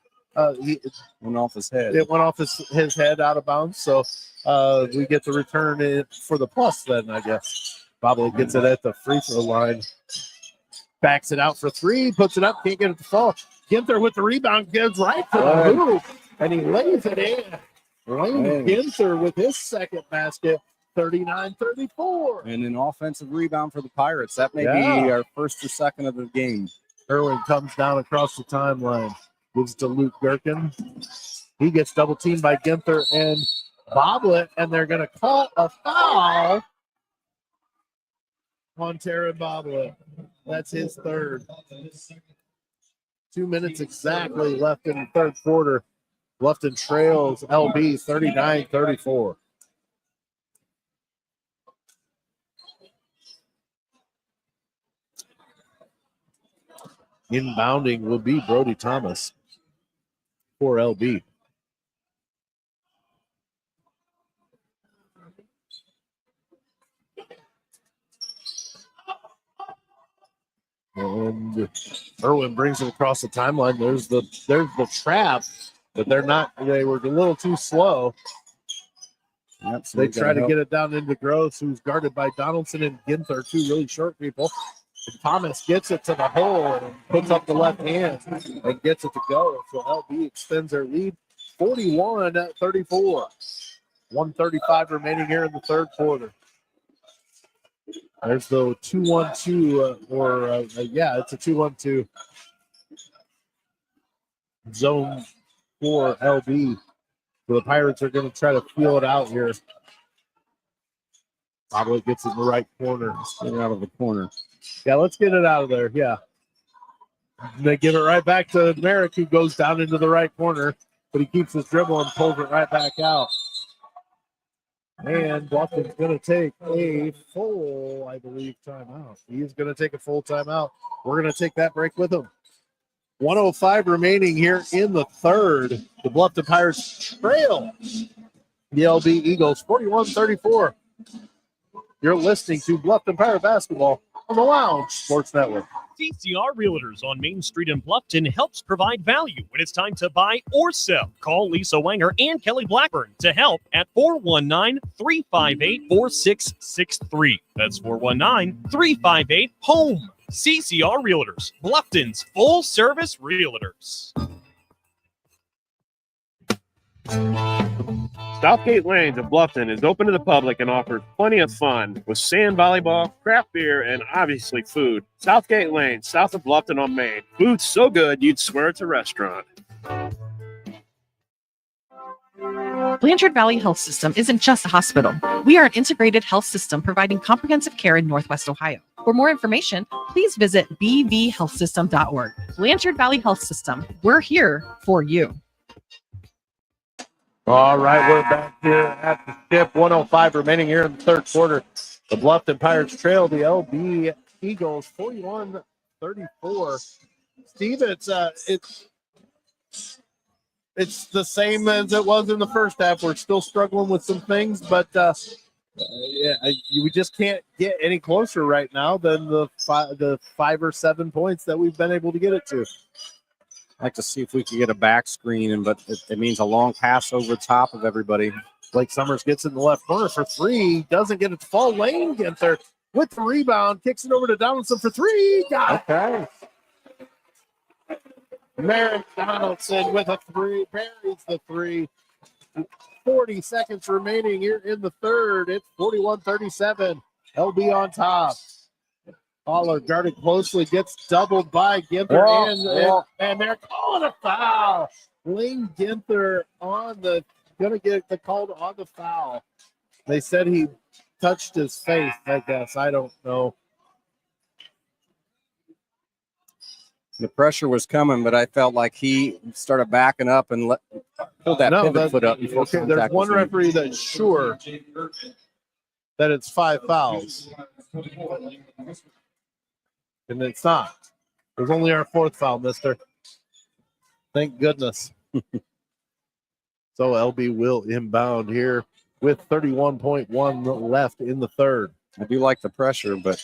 He went off his head. It went off his head out of bounds, so we get the return it for the plus then, I guess. Probably gets it at the free throw line. Backs it out for three, puts it up, can't get it to fall. Ginther with the rebound, gives right to the hoop, and he lays it in. Lane Ginther with his second basket, 39-34. And an offensive rebound for the Pirates. That may be our first or second of the game. Irwin comes down across the timeline, gives to Luke Gherkin. He gets double teamed by Ginther and Boblet, and they're going to call a foul on Taron Boblet. That's his third. 2 minutes exactly left in the third quarter. Bluffton trails LB 39-34. Inbounding will be Brody Thomas for LB. And Irwin brings it across the timeline. There's the trap, but they were a little too slow. Yep, so they try to get it down into Gross, who's guarded by Donaldson and Ginther, two really short people. And Thomas gets it to the hole and puts up the left hand and gets it to go. So LB extends their lead 41-34. 1:35 remaining here in the third quarter. There's the 2-1-2, it's a 2-1-2 zone for LB. So the Pirates are going to try to feel it out here. Pablo gets in the right corner. Let's get it out of the corner. Yeah, let's get it out of there. Yeah. They give it right back to Merrick, who goes down into the right corner, but he keeps his dribble and pulls it right back out. And Bluffton's going to take a full, I believe, timeout. He's going to take a full timeout. We're going to take that break with him. 1:05 remaining here in the third. The Bluffton Pirates trail the LB Eagles 41-34. You're listening to Bluffton Pirate Basketball on the Lounge Sports Network. CCR Realtors on Main Street in Bluffton helps provide value when it's time to buy or sell. Call Lisa Wanger and Kelly Blackburn to help at 419-358-4663. That's 419-358-HOME. CCR Realtors, Bluffton's full-service realtors. Southgate Lanes of Bluffton is open to the public and offers plenty of fun with sand volleyball, craft beer, and obviously food. Southgate Lane, south of Bluffton on Main. Food's so good you'd swear it's a restaurant. Blanchard Valley Health System isn't just a hospital. We are an integrated health system providing comprehensive care in Northwest Ohio. For more information, please visit bvhealthsystem.org. Blanchard Valley Health System, we're here for you. All right, we're back here at the tip. 1:05 remaining here in the third quarter. The Bluffton Pirates trail the LB Eagles 41-34. Steve, it's the same as it was in the first half. We're still struggling with some things, but we just can't get any closer right now than the 5 or 7 points that we've been able to get it to. I'd like to see if we can get a back screen, but it means a long pass over top of everybody. Blake Summers gets in the left corner for three. Doesn't get it to fall. Lane gets there with the rebound. Kicks it over to Donaldson for three. Got it. Okay. Merrick Donaldson with a three. Buries the three. 40 seconds remaining here in the third. It's 41-37. LB on top. Pollard guarded closely, gets doubled by Ginther, and they're calling a foul. Lane Ginther gonna get the call on the foul. They said he touched his face, I guess. I don't know. The pressure was coming, but I felt like he started backing up and pulled that pivot foot up before contact. There's one referee that's sure that it's 5 fouls. And it's not. There's only our 4th foul, mister. Thank goodness. So LB will inbound here with 31.1 left in the third. I do like the pressure, but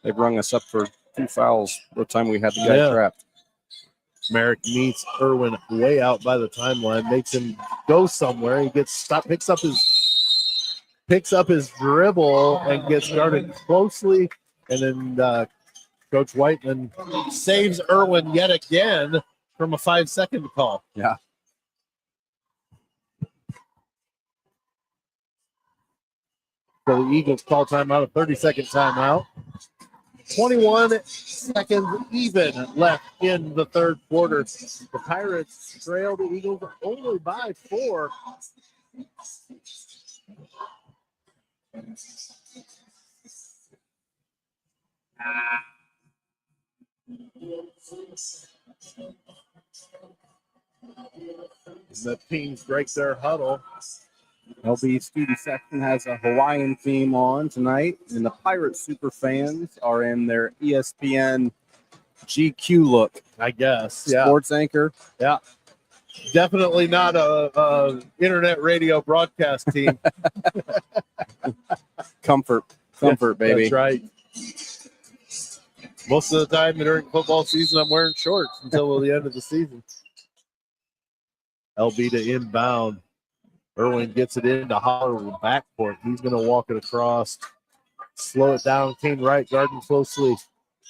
they brung us up for 2 fouls the time we had the guy trapped. Merrick meets Irwin way out by the timeline, makes him go somewhere. He gets stopped, picks up his dribble and gets guarded closely, and then Coach Whiteman saves Irwin yet again from a 5-second call. Yeah. So the Eagles call timeout, a 30-second timeout. 21 seconds even left in the third quarter. The Pirates trail the Eagles only by 4. The teams break their huddle. LB student section has a Hawaiian theme on tonight, and the Pirate super fans are in their ESPN GQ look. I guess. Yeah. Sports anchor. Yeah. Definitely not a internet radio broadcast team. Comfort, baby. That's right. Most of the time during football season, I'm wearing shorts until the end of the season. LB to inbound. Irwin gets it into Holler with backcourt. He's going to walk it across, slow it down. Kane Wright guarding closely,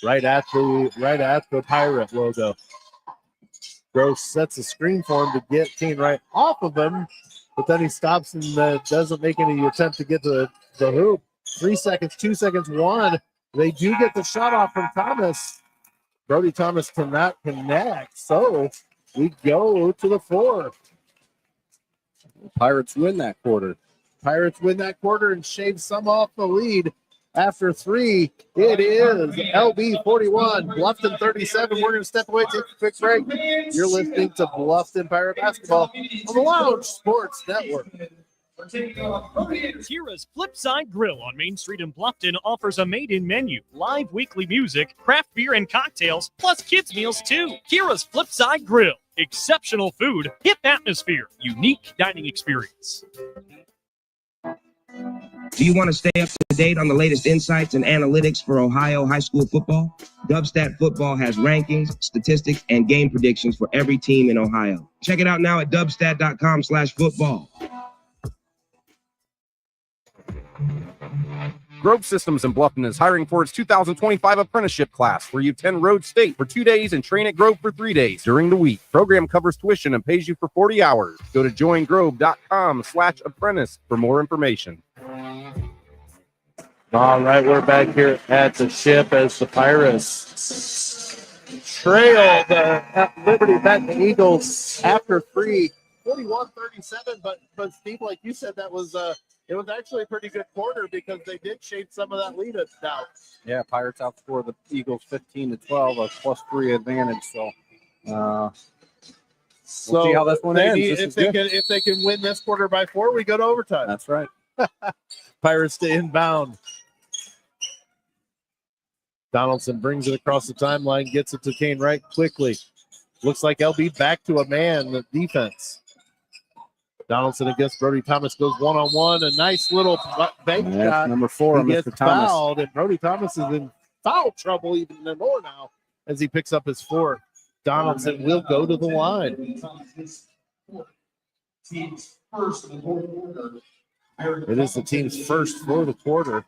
right at the Pirate logo. Gross sets a screen for him to get Kane Wright off of him, but then he stops and doesn't make any attempt to get to the hoop. 3 seconds, 2 seconds, 1. They do get the shot off from Thomas. Brody Thomas cannot connect, so we go to the 4. Pirates win that quarter. Pirates win that quarter and shave some off the lead. After 3, it is LB 41, Bluffton 37. We're going to step away, take a quick break. You're listening to Bluffton Pirate Basketball on the Lounge Sports Network. Kira's Flipside Grill on Main Street in Bluffton offers a made-in menu, live weekly music, craft beer and cocktails, plus kids' meals too. Kira's Flipside Grill. Exceptional food, hip atmosphere, unique dining experience. Do you want to stay up to date on the latest insights and analytics for Ohio high school football? Dubstat Football has rankings, statistics, and game predictions for every team in Ohio. Check it out now at dubstat.com/football. Grove Systems in Bluffton is hiring for its 2025 apprenticeship class, where you attend Road State for 2 days and train at Grove for 3 days during the week. Program covers tuition and pays you for 40 hours. Go to joingrove.com/apprentice for more information. All right, we're back here at the ship as the Pirates trail the Liberty-Benton Eagles after 3, 41-37. But Steve, like you said, that was it was actually a pretty good quarter because they did shade some of that lead down. Yeah, Pirates outscore the Eagles 15-12, a +3 advantage. So we'll see how this one ends. If they can win this quarter by 4, we go to overtime. That's right. Pirates to inbound. Donaldson brings it across the timeline, gets it to Kane Wright quickly. Looks like LB back to a man, the defense. Donaldson against Brody Thomas goes one-on-one. A nice little bank shot. Number 4, he gets Mr. Thomas. fouled, and Brody Thomas is in foul trouble even more now as he picks up his 4th. Donaldson will go to the line. It is the team's first for the quarter.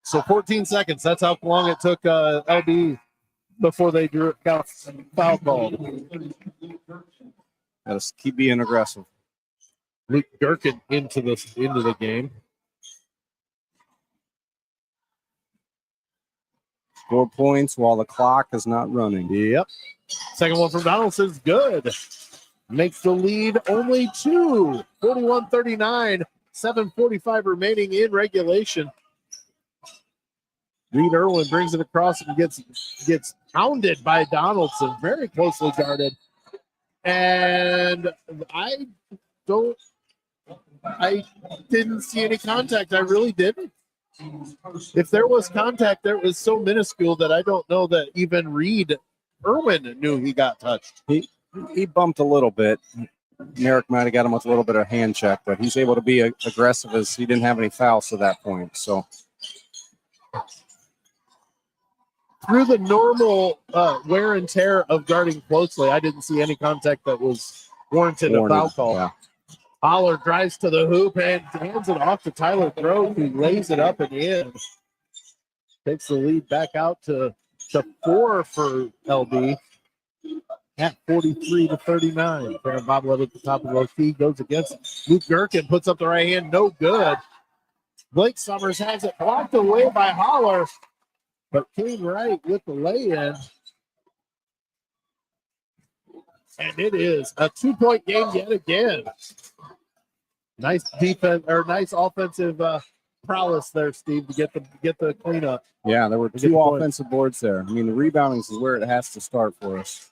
So 14 seconds. That's how long it took LB before they drew a foul call. Got to keep being aggressive. Luke Durkin into the game. Score points while the clock is not running. Yep. Second one from Donaldson is good. Makes the lead only 2. 41-39. 7:45 remaining in regulation. Reed Irwin brings it across and gets pounded by Donaldson. Very closely guarded. And I didn't see any contact. I really didn't. If there was contact, there was so minuscule that I don't know that even Reed Irwin knew he got touched. He bumped a little bit. Merrick might have got him with a little bit of hand check, but he's able to be aggressive as he didn't have any fouls to that point. So through the normal wear and tear of guarding closely, I didn't see any contact that was warranted a foul call. Yeah. Holler drives to the hoop and hands it off to Tyler Grove, who lays it up and in. takes the lead back out to 4 for LB at 43-39. Farron Boblet at the top of the key goes against Luke Gherkin, puts up the right hand, no good. Blake Summers has it blocked away by Holler, but came right with the lay-in. And it is a 2-point game yet again. Nice defense or nice offensive prowess there, Steve, to get the cleanup. Yeah, there were 2 offensive boards there. I mean, the rebounding is where it has to start for us.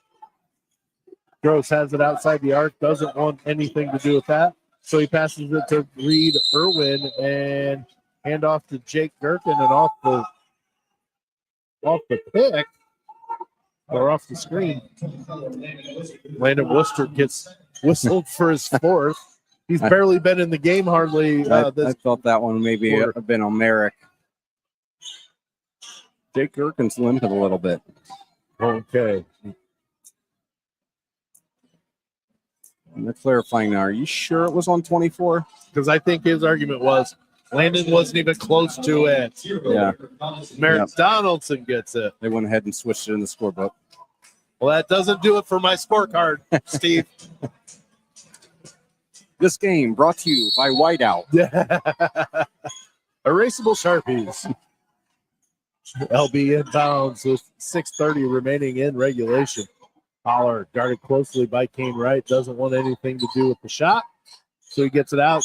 Gross has it outside the arc, doesn't want anything to do with that. So he passes it to Reed Irwin and hand off to Jake Gherkin, and off the pick or off the screen. Landon Worcester gets whistled for his 4th. He's barely been in the game hardly. I thought that one maybe have been on Merrick. Jake Gherkin's limping a little bit. Okay. And they're clarifying now. Are you sure it was on 24? Because I think his argument was Landon wasn't even close to it. Yeah. Merrick Donaldson gets it. They went ahead and switched it in the scorebook. Well, that doesn't do it for my scorecard, Steve. This game brought to you by Whiteout. Erasable Sharpies. LB inbounds with 6:30 remaining in regulation. Holler guarded closely by Kane Wright. Doesn't want anything to do with the shot. So he gets it out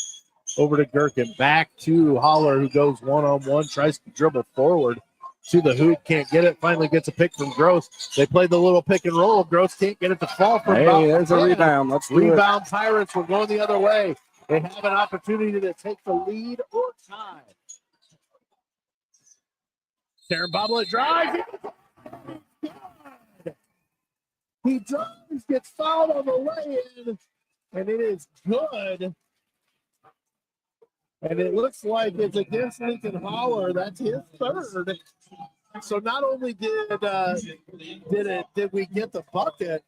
over to Gherkin. Back to Holler, who goes one-on-one, tries to dribble forward to the hoop. Can't get it. Finally gets a pick from Gross. They play the little pick and roll. Gross can't get it to fall from there's a rebound. Let's do rebound. Pirates were going the other way. They have an opportunity to take the lead or tie. Darren Boblet drives. He drives, gets fouled on the lay-in, and it is good. And it looks like it's against Lincoln Holler. That's his 3rd. So not only did we get the bucket,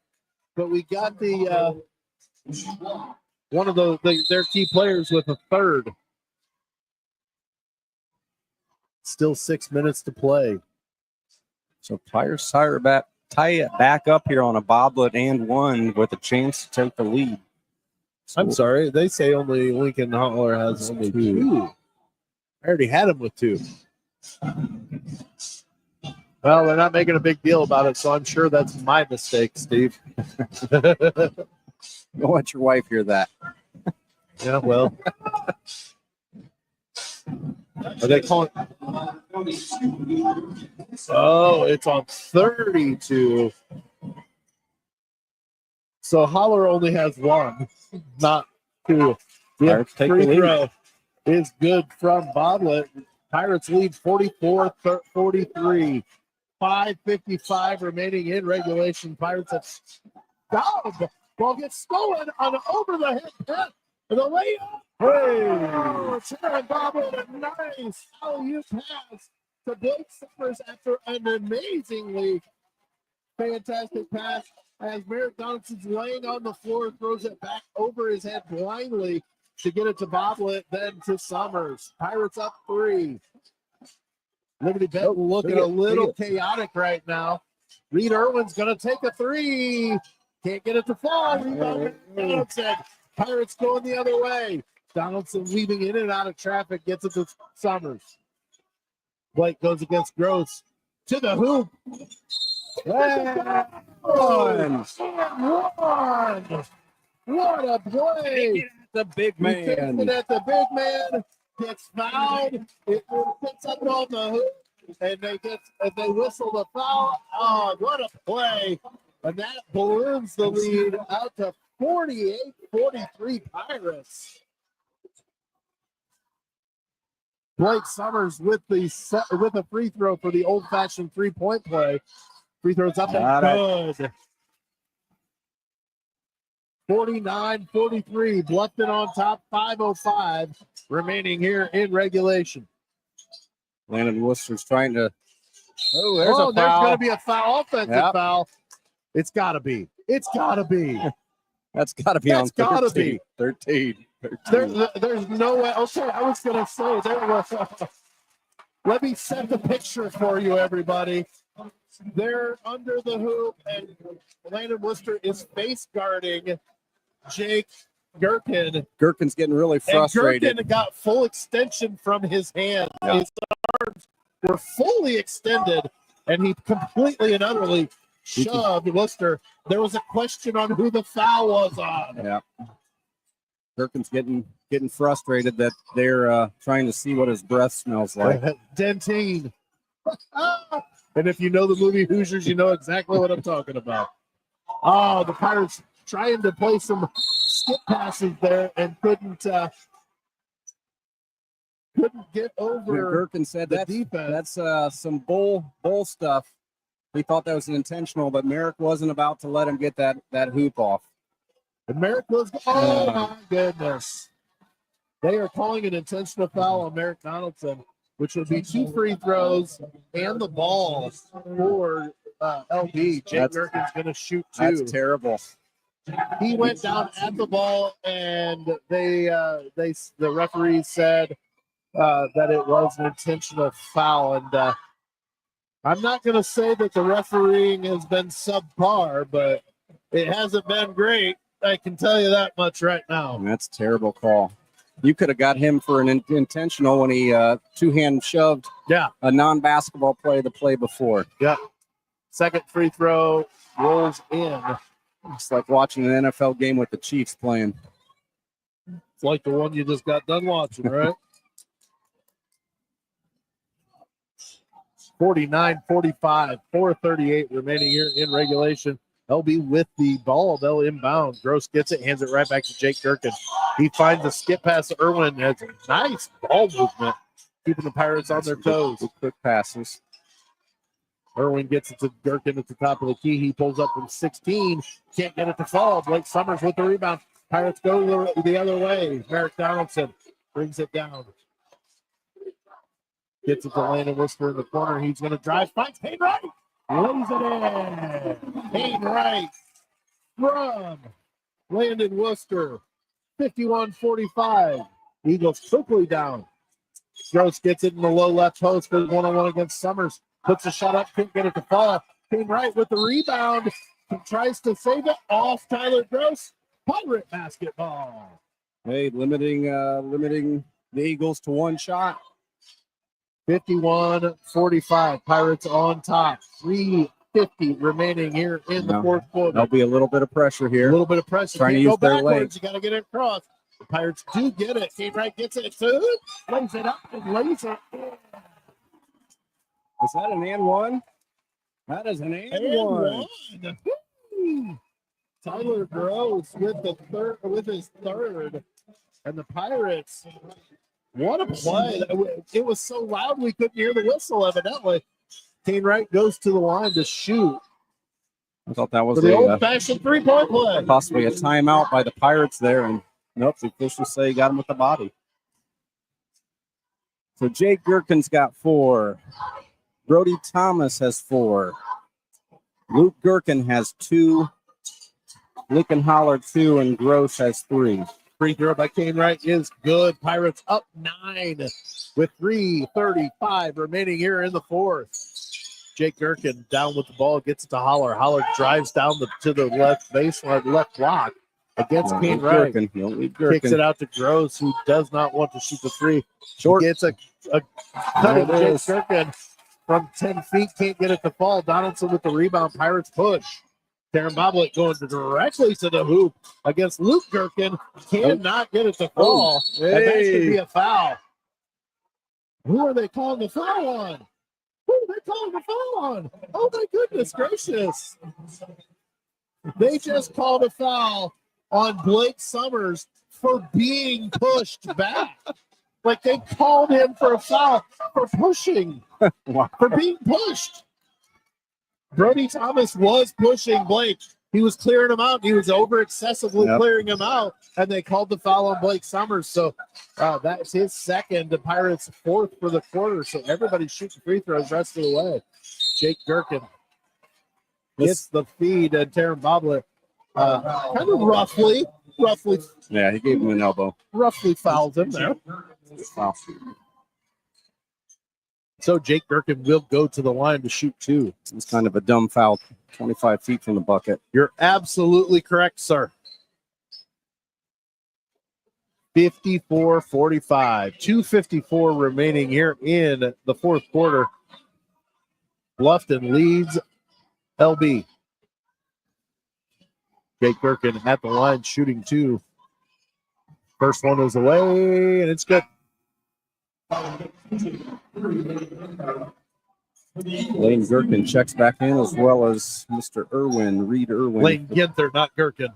but we got the one of their key players with a 3rd. Still 6 minutes to play. So Pirates tie it back up here on a boblet and 1 with a chance to take the lead. I'm sorry, they say only Lincoln Holler has only 2. I already had him with 2. Well, they're not making a big deal about it, so I'm sure that's my mistake, Steve. Don't let your wife hear that. Yeah, well. Are they calling? Oh, it's on 32. So Holler only has 1, not 2. Yeah, free throw is good from Boblet. Pirates lead 44-43. 5:55 remaining in regulation. Pirates have down. Ball gets stolen on an over-the-head pass. And the layup. Hey! Sharon Boblet, a nice alley-oop pass to Blake Summers after an amazingly fantastic pass. As Merrick Donaldson's laying on the floor, throws it back over his head blindly to get it to Boblet, then to Summers. Pirates up 3. Liberty-Benton looking a little chaotic right now. Reed Irwin's going to take a 3. Can't get it to fall. Rebound Donaldson. Pirates going the other way. Donaldson weaving in and out of traffic, gets it to Summers. Blake goes against Gross. To the hoop. One. What a play. The big man. He takes it at the big man. Gets fouled. It gets up on the hoop. And they whistle the foul. Oh, what a play. And that balloons the lead out to 48-43 Pirates. Blake Summers with a free throw for the old-fashioned three-point play. Free throws up and good. 49-43. Bluffton on top. 5:05 remaining here in regulation. Landon Worcester's trying to. Oh, there's going to be a foul, offensive foul. It's got to be. It's got to be. That's got to be on 13. Gotta be. 13. There's no way. Okay, I was going to say there was. Let me set the picture for you, everybody. They're under the hoop, and Landon Worcester is face guarding Jake Gherkin. Gherkin's getting really frustrated. And Gherkin got full extension from his hand. Yeah. His arms were fully extended, and he completely and utterly shoved Worcester. There was a question on who the foul was on. Yeah. Gherkin's getting frustrated that they're trying to see what his breath smells like. Dentine. And if you know the movie Hoosiers, you know exactly what I'm talking about. Oh, the Pirates trying to play some skip passes there and couldn't get over. Gherkin said the that's defense. That's some bull stuff. He thought that was intentional, but Merrick wasn't about to let him get that hoop off. And Merrick was, oh my goodness. They are calling an intentional foul on Merrick Donaldson, which would be 2 free throws and the ball for LB. Jake Gherkin's going to shoot 2. That's terrible. He went down at the ball, and the referee said that it was an intentional foul. And I'm not going to say that the refereeing has been subpar, but it hasn't been great. I can tell you that much right now. That's a terrible call. You could have got him for an intentional when he two-hand shoved a non-basketball play the play before. Yeah. Second free throw rolls in. It's like watching an NFL game with the Chiefs playing. It's like the one you just got done watching, right? 49-45, 4:38 remaining here in regulation. LB with the ball. They'll inbound. Gross gets it, hands it right back to Jake Gherkin. He finds a skip pass to Irwin. Has a nice ball movement, keeping the Pirates on their toes. Quick passes. Irwin gets it to Gherkin at the top of the key. He pulls up from 16. Can't get it to fall. Blake Summers with the rebound. Pirates go the other way. Merrick Donaldson brings it down. Gets it to Landon Worcester in the corner. He's going to drive. Finds Payne Wright. Lays it in. Payne Wright from Landon Worcester. 51-45. Eagles quickly down. Gross gets it in the low left post. Goes one-on-one against Summers. Puts a shot up. Can't get it to fall. Payne Wright with the rebound. He tries to save it off Tyler Gross. Pirate basketball. Hey, limiting the Eagles to one shot. 51-45. Pirates on top. 3:50 remaining here in the fourth quarter. There'll be a little bit of pressure here. A little bit of pressure. Trying to Can't use go their backwards. legs. You got to get it across. The Pirates do get it. Payne Wright gets it too. Lays it up and lays it in. Is that an and one? That is an and one. Woo! Tyler Gross with his third, and the Pirates. What a play! It was so loud we couldn't hear the whistle. Evidently, Payne Wright goes to the line to shoot. I thought that was For the old-fashioned three-point play. Possibly a timeout by the Pirates there, and nope, the officials say he got him with the body. So Jake Gherkin's got 4. Brody Thomas has 4. Luke Gherkin has 2. Lincoln Holler 2, and Gross has 3. Free throw by Payne Wright is good. Pirates up 9 with 3:35 remaining here in the fourth. Jake Gherkin down with the ball, gets it to Holler. Holler drives down to the left baseline, left block against Payne Wright. Kicks it out to Gross, who does not want to shoot the three. Short. Gets a cut of Jake Gherkin from 10 feet, can't get it to fall. Donaldson with the rebound. Pirates push. Darren Boblet going directly to the hoop against Luke Gherkin. Cannot get it to fall. And that should be a foul. Who are they calling the foul on? Who are they calling the foul on? Oh, my goodness gracious. They just called a foul on Blake Summers for being pushed back. Like they called him for a foul for pushing, for being pushed. Brody Thomas was pushing Blake. He was clearing him out. He was over excessively clearing him out, and they called the foul on Blake Summers. So that's his second. The Pirates' 4th for the quarter. So everybody's shooting free throws rest of the way. Jake Gherkin gets the feed, and Taryn Boblet kind of roughly. Yeah, he gave him an elbow. Roughly fouls him there. Wow. So Jake Gherkin will go to the line to shoot 2. It's kind of a dumb foul, 25 feet from the bucket. You're absolutely correct, sir. 54-45. 2:54 remaining here in the fourth quarter. Bluffton leads LB. Jake Gherkin at the line shooting 2. First one is away, and it's good. Lane Gherkin checks back in, as well as Mr. Reed Irwin. Lane Ginther, not Gherkin.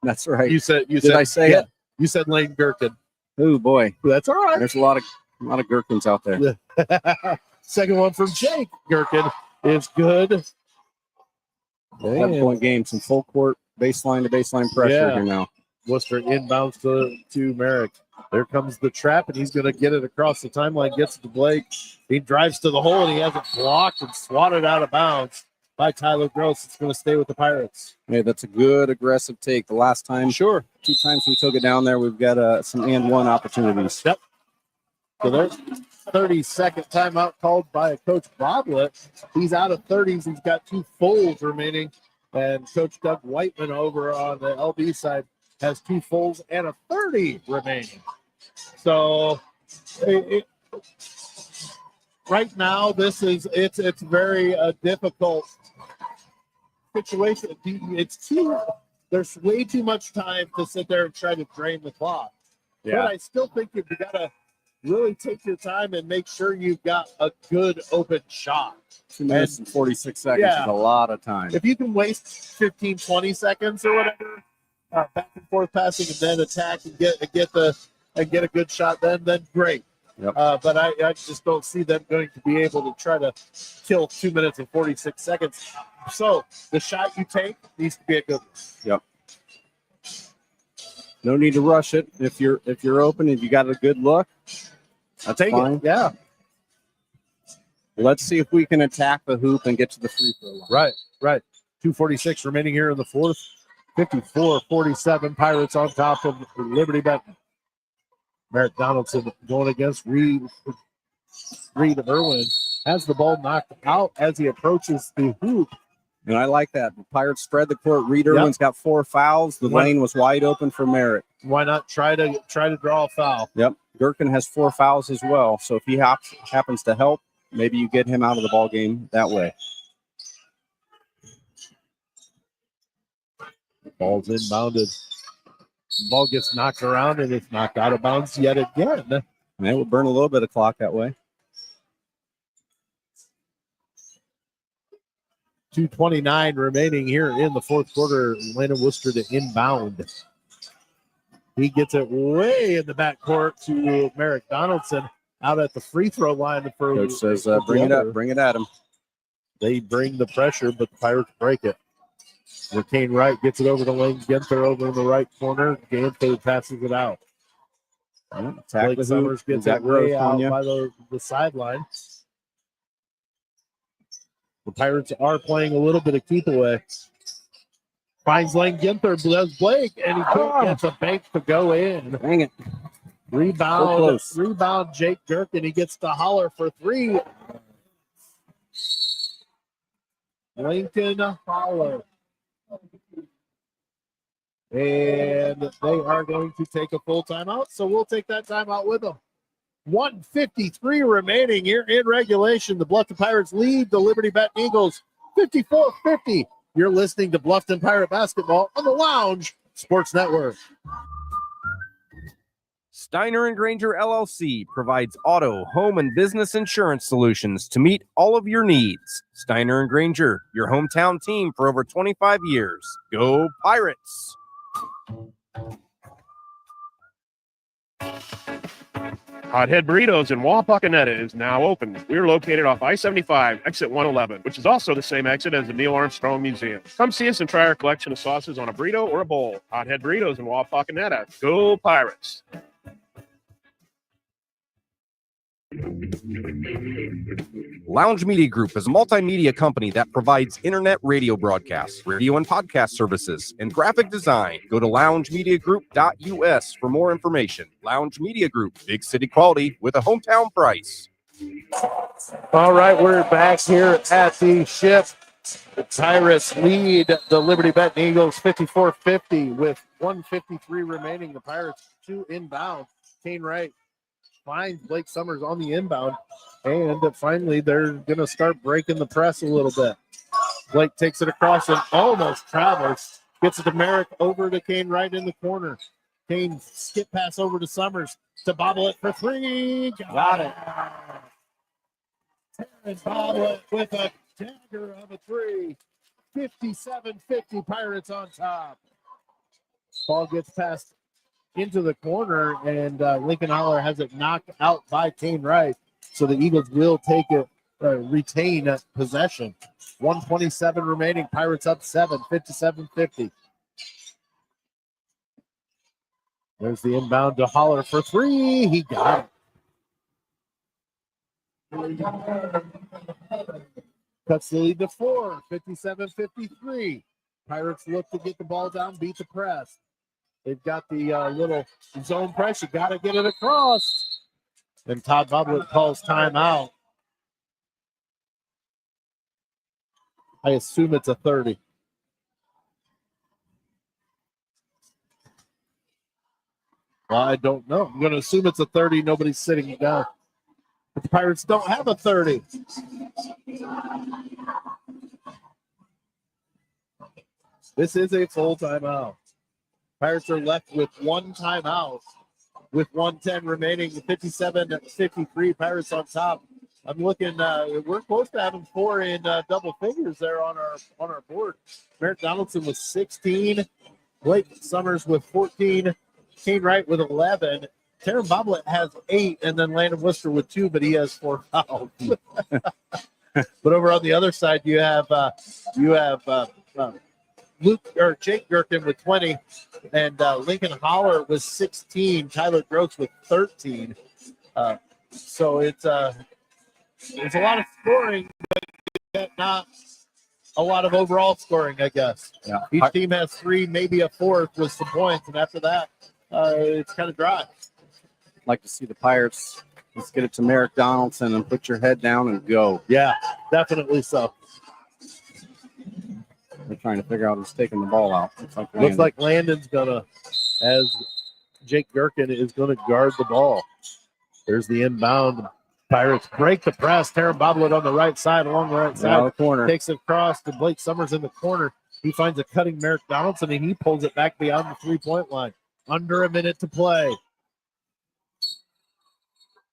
That's right. You said Did I say it? You said Lane Gherkin. Oh boy, That's all right. there's a lot of Gherkins out there. Second one from Jake Gherkin is good. 7-point game, some full court baseline to baseline pressure here now. Worcester inbounds to Merrick. There comes the trap, and he's going to get it across the timeline, gets it to Blake. He drives to the hole, and he has it blocked and swatted out of bounds by Tyler Gross. It's going to stay with the Pirates. Hey, that's a good aggressive take. The last time, Sure. 2 times we took it down there, we've got some and one opportunities. Yep. So there's 30-second timeout called by Coach Boblet. He's out of 30s. He's got 2 fulls remaining. And Coach Doug Whiteman over on the LB side has 2 fulls and a 30 remaining. So right now, it's very difficult situation. There's way too much time to sit there and try to drain the clock. Yeah. But I still think you got to really take your time and make sure you've got a good open shot. 2 minutes and 46 seconds is a lot of time. If you can waste 15, 20 seconds or whatever, back and forth passing and then attack and get a good shot, then great. Yep. But I just don't see them going to be able to try to kill 2 minutes and 46 seconds. So the shot you take needs to be a good one. Yep. No need to rush it. If you're open, if you got a good look, that's fine. It. Yeah. Let's see if we can attack the hoop and get to the free throw line. Right. 2:46 remaining here in the fourth. 54-47. Pirates on top of Liberty-Benton. Merrick Donaldson going against Reed Irwin. Has the ball knocked out as he approaches the hoop. And I like that. The Pirates spread the court. Reed Irwin's got 4 fouls. The lane was wide open for Merrick. Why not try to draw a foul? Yep. Gherkin has 4 fouls as well. So if he happens to help, maybe you get him out of the ball game that way. Ball's inbounded. Ball gets knocked around and it's knocked out of bounds yet again. And it will burn a little bit of clock that way. 2:29 remaining here in the fourth quarter. Landon Worcester to inbound. He gets it way in the backcourt to Merrick Donaldson out at the free throw line. Coach says, bring it up, bring it at him. They bring the pressure, but the Pirates break it. Ricane Wright gets it over to Lane Ginther over in the right corner. Ginther passes it out. Blake Summers gets that way out by the sideline. The Pirates are playing a little bit of keep away. Finds Lane Ginther, does Blake, and he gets a bank to go in. Dang it. Rebound Jake Gherkin. He gets to holler for 3. Lincoln Holler. And they are going to take a full timeout, so we'll take that timeout with them. 1:53 remaining here in regulation. The Bluffton Pirates lead the Liberty-Benton Eagles 54-50. You're listening to Bluffton Pirate Basketball on the Lounge Sports Network. Steiner and Granger LLC provides auto, home, and business insurance solutions to meet all of your needs. Steiner and Granger, your hometown team for over 25 years. Go Pirates! Hothead Burritos in Wapakoneta is now open. We're located off I-75, exit 111, which is also the same exit as the Neil Armstrong Museum. Come see us and try our collection of sauces on a burrito or a bowl. Hothead Burritos in Wapakoneta. Go Pirates! Lounge Media Group is a multimedia company that provides internet radio broadcasts, radio and podcast services, and graphic design. Go to loungemediagroup.us for more information. Lounge Media Group, big city quality with a hometown price. All right, we're back here at the ship. The Pirates lead the Liberty-Benton Eagles 54-50 with 1:53 remaining. The Pirates 2 inbound. Kane Wright finds Blake Summers on the inbound, and finally they're going to start breaking the press a little bit. Blake takes it across and almost travels. Gets it to Merrick, over to Kane Wright in the corner. Kane skip pass over to Summers to bobble it for three. Got it. And bobble it with a dagger of a three. 57-50, Pirates on top. Ball gets passed into the corner, and Lincoln Holler has it knocked out by Kane Wright. So the Eagles will take it, retain possession. 1:27 remaining. Pirates up 7, 57-50. There's the inbound to Holler for three. He got it. Cuts the lead to 4, 57-53. Pirates look to get the ball down, beat the press. They've got the little zone press. You got to get it across. And Todd Bublett calls timeout. I assume it's a 30. Well, I don't know. I'm going to assume it's a 30. Nobody's sitting it down. But the Pirates don't have a 30. This is a full timeout. Pirates are left with one timeout with 1:10 remaining. 57-53. Pirates on top. I'm looking. We're close to having 4 in double figures there on our board. Merrick Donaldson with 16. Blake Summers with 14. Kane Wright with 11. Taron Boblet has 8, and then Landon Worcester with 2, but he has 4 fouls. But over on the other side, you have Jake Gherkin with 20, and Lincoln Holler with 16. Tyler Gross with 13. So it's a lot of scoring, but not a lot of overall scoring, I guess. Yeah. Each team has 3, maybe a 4th with some points, and after that, it's kind of dry. Like to see the Pirates. Let's get it to Merrick Donaldson and put your head down and go. Yeah, definitely so. They're trying to figure out who's taking the ball out. Looks like Landon's gonna, as Jake Gherkin is gonna guard the ball. There's the inbound. Pirates break the press. Taron Boblet on the right side, along the right side. The corner. Takes it across to Blake Summers in the corner. He finds a cutting Merrick Donaldson, and he pulls it back beyond the three-point line. Under a minute to play.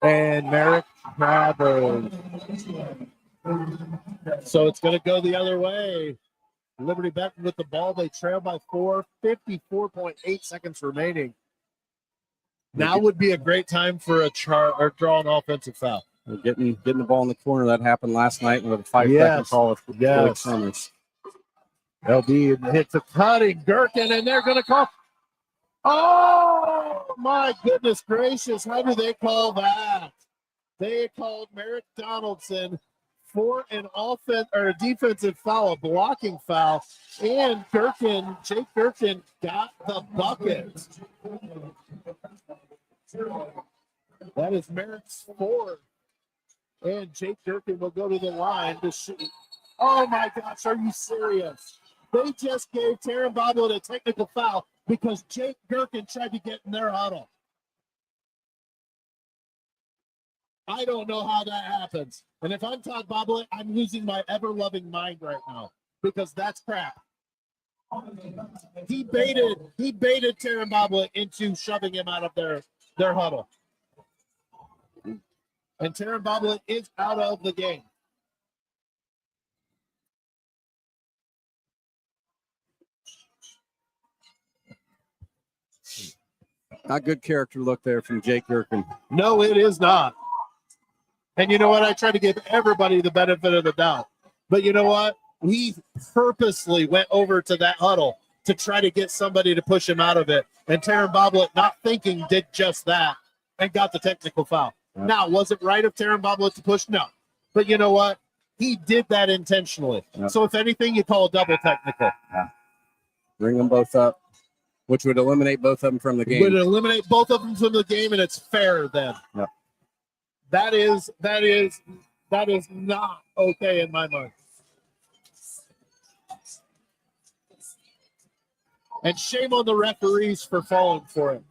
And Merrick travels. So it's going to go the other way. Liberty-Benton with the ball. They trail by 4. 54.8 seconds remaining. Now would be a great time for draw an offensive foul. Getting the ball in the corner. That happened last night with a 5-second call with Blake Summers. LB hits a cutting Gherkin, and they're going to call. Oh, my goodness gracious. How do they call that? They called Merrick Donaldson for an offense or a defensive foul, a blocking foul, and Jake Gherkin got the bucket. That is Merrick's 4th. And Jake Gherkin will go to the line to shoot. Oh, my gosh, are you serious? They just gave Taron Boblet a technical foul because Jake Gherkin tried to get in their huddle. I don't know how that happens. And if I'm Todd Boblet, I'm losing my ever-loving mind right now because that's crap. He baited Taron Boblet into shoving him out of their huddle. And Taron Boblet is out of the game. Not good character look there from Jake Gherkin. No, it is not. And you know what? I try to give everybody the benefit of the doubt. But you know what? He purposely went over to that huddle to try to get somebody to push him out of it. And Taron Boblet, not thinking, did just that and got the technical foul. Yep. Now, was it right of Taron Boblet to push? No. But you know what? He did that intentionally. Yep. So if anything, you call a double technical. Yeah. Bring them both up, which would eliminate both of them from the game. Would eliminate both of them from the game, and it's fair then. Yep. That is not okay in my mind. And shame on the referees for falling for it.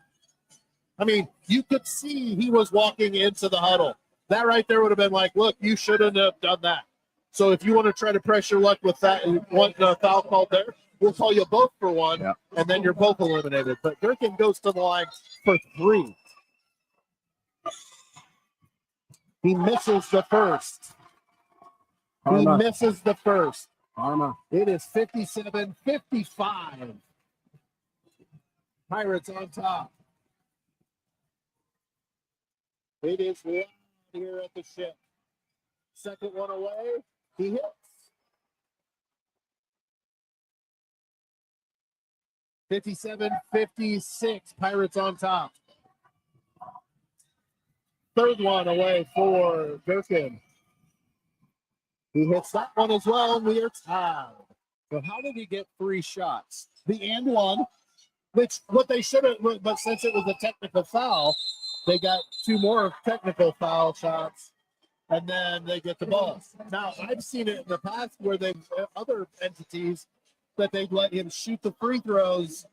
I mean, you could see he was walking into the huddle. That right there would have been like, look, you shouldn't have done that. So if you want to try to press your luck with that and want a foul called there, we'll call you both for one, and then you're both eliminated. But Durkin goes to the line for 3. He misses the first. He misses the first. It is 57-55. Pirates on top. It is loud here at the ship. Second one away. He hits. 57-56. Pirates on top. Third one away for Durkin. He hits that one as well, and we are tied. So how did he get 3 shots? The and one, which what they should have, but since it was a technical foul, they got 2 more technical foul shots, and then they get the ball. Now, I've seen it in the past where other entities that they'd let him shoot the free throws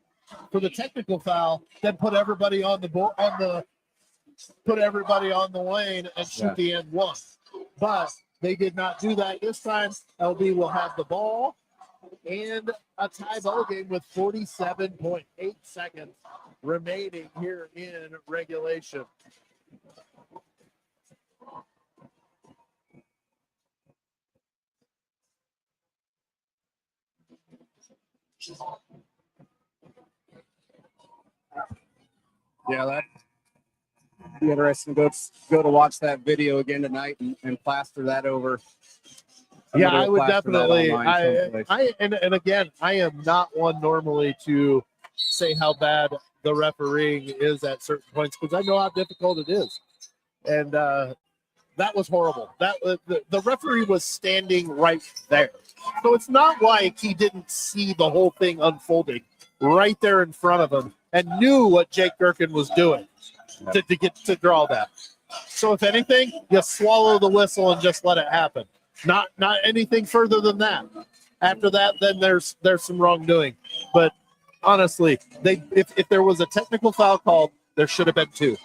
for the technical foul, then put everybody on the board, put everybody on the lane and shoot the end one. But they did not do that this time. LB will have the ball and a tie ball game with 47.8 seconds remaining here in regulation. Yeah, that'd be interesting. Go to watch that video again tonight and plaster that over. Yeah, Somebody I will would plaster that definitely. online And again, I am not one normally to say how bad the refereeing is at certain points because I know how difficult it is, and that was horrible. The referee was standing right there, so it's not like he didn't see the whole thing unfolding right there in front of him and knew what Jake Durkin was doing to get to draw that. So if anything, you swallow the whistle and just let it happen. Not anything further than that. After that, then there's some wrongdoing. But honestly, if there was a technical foul called, there should have been 2.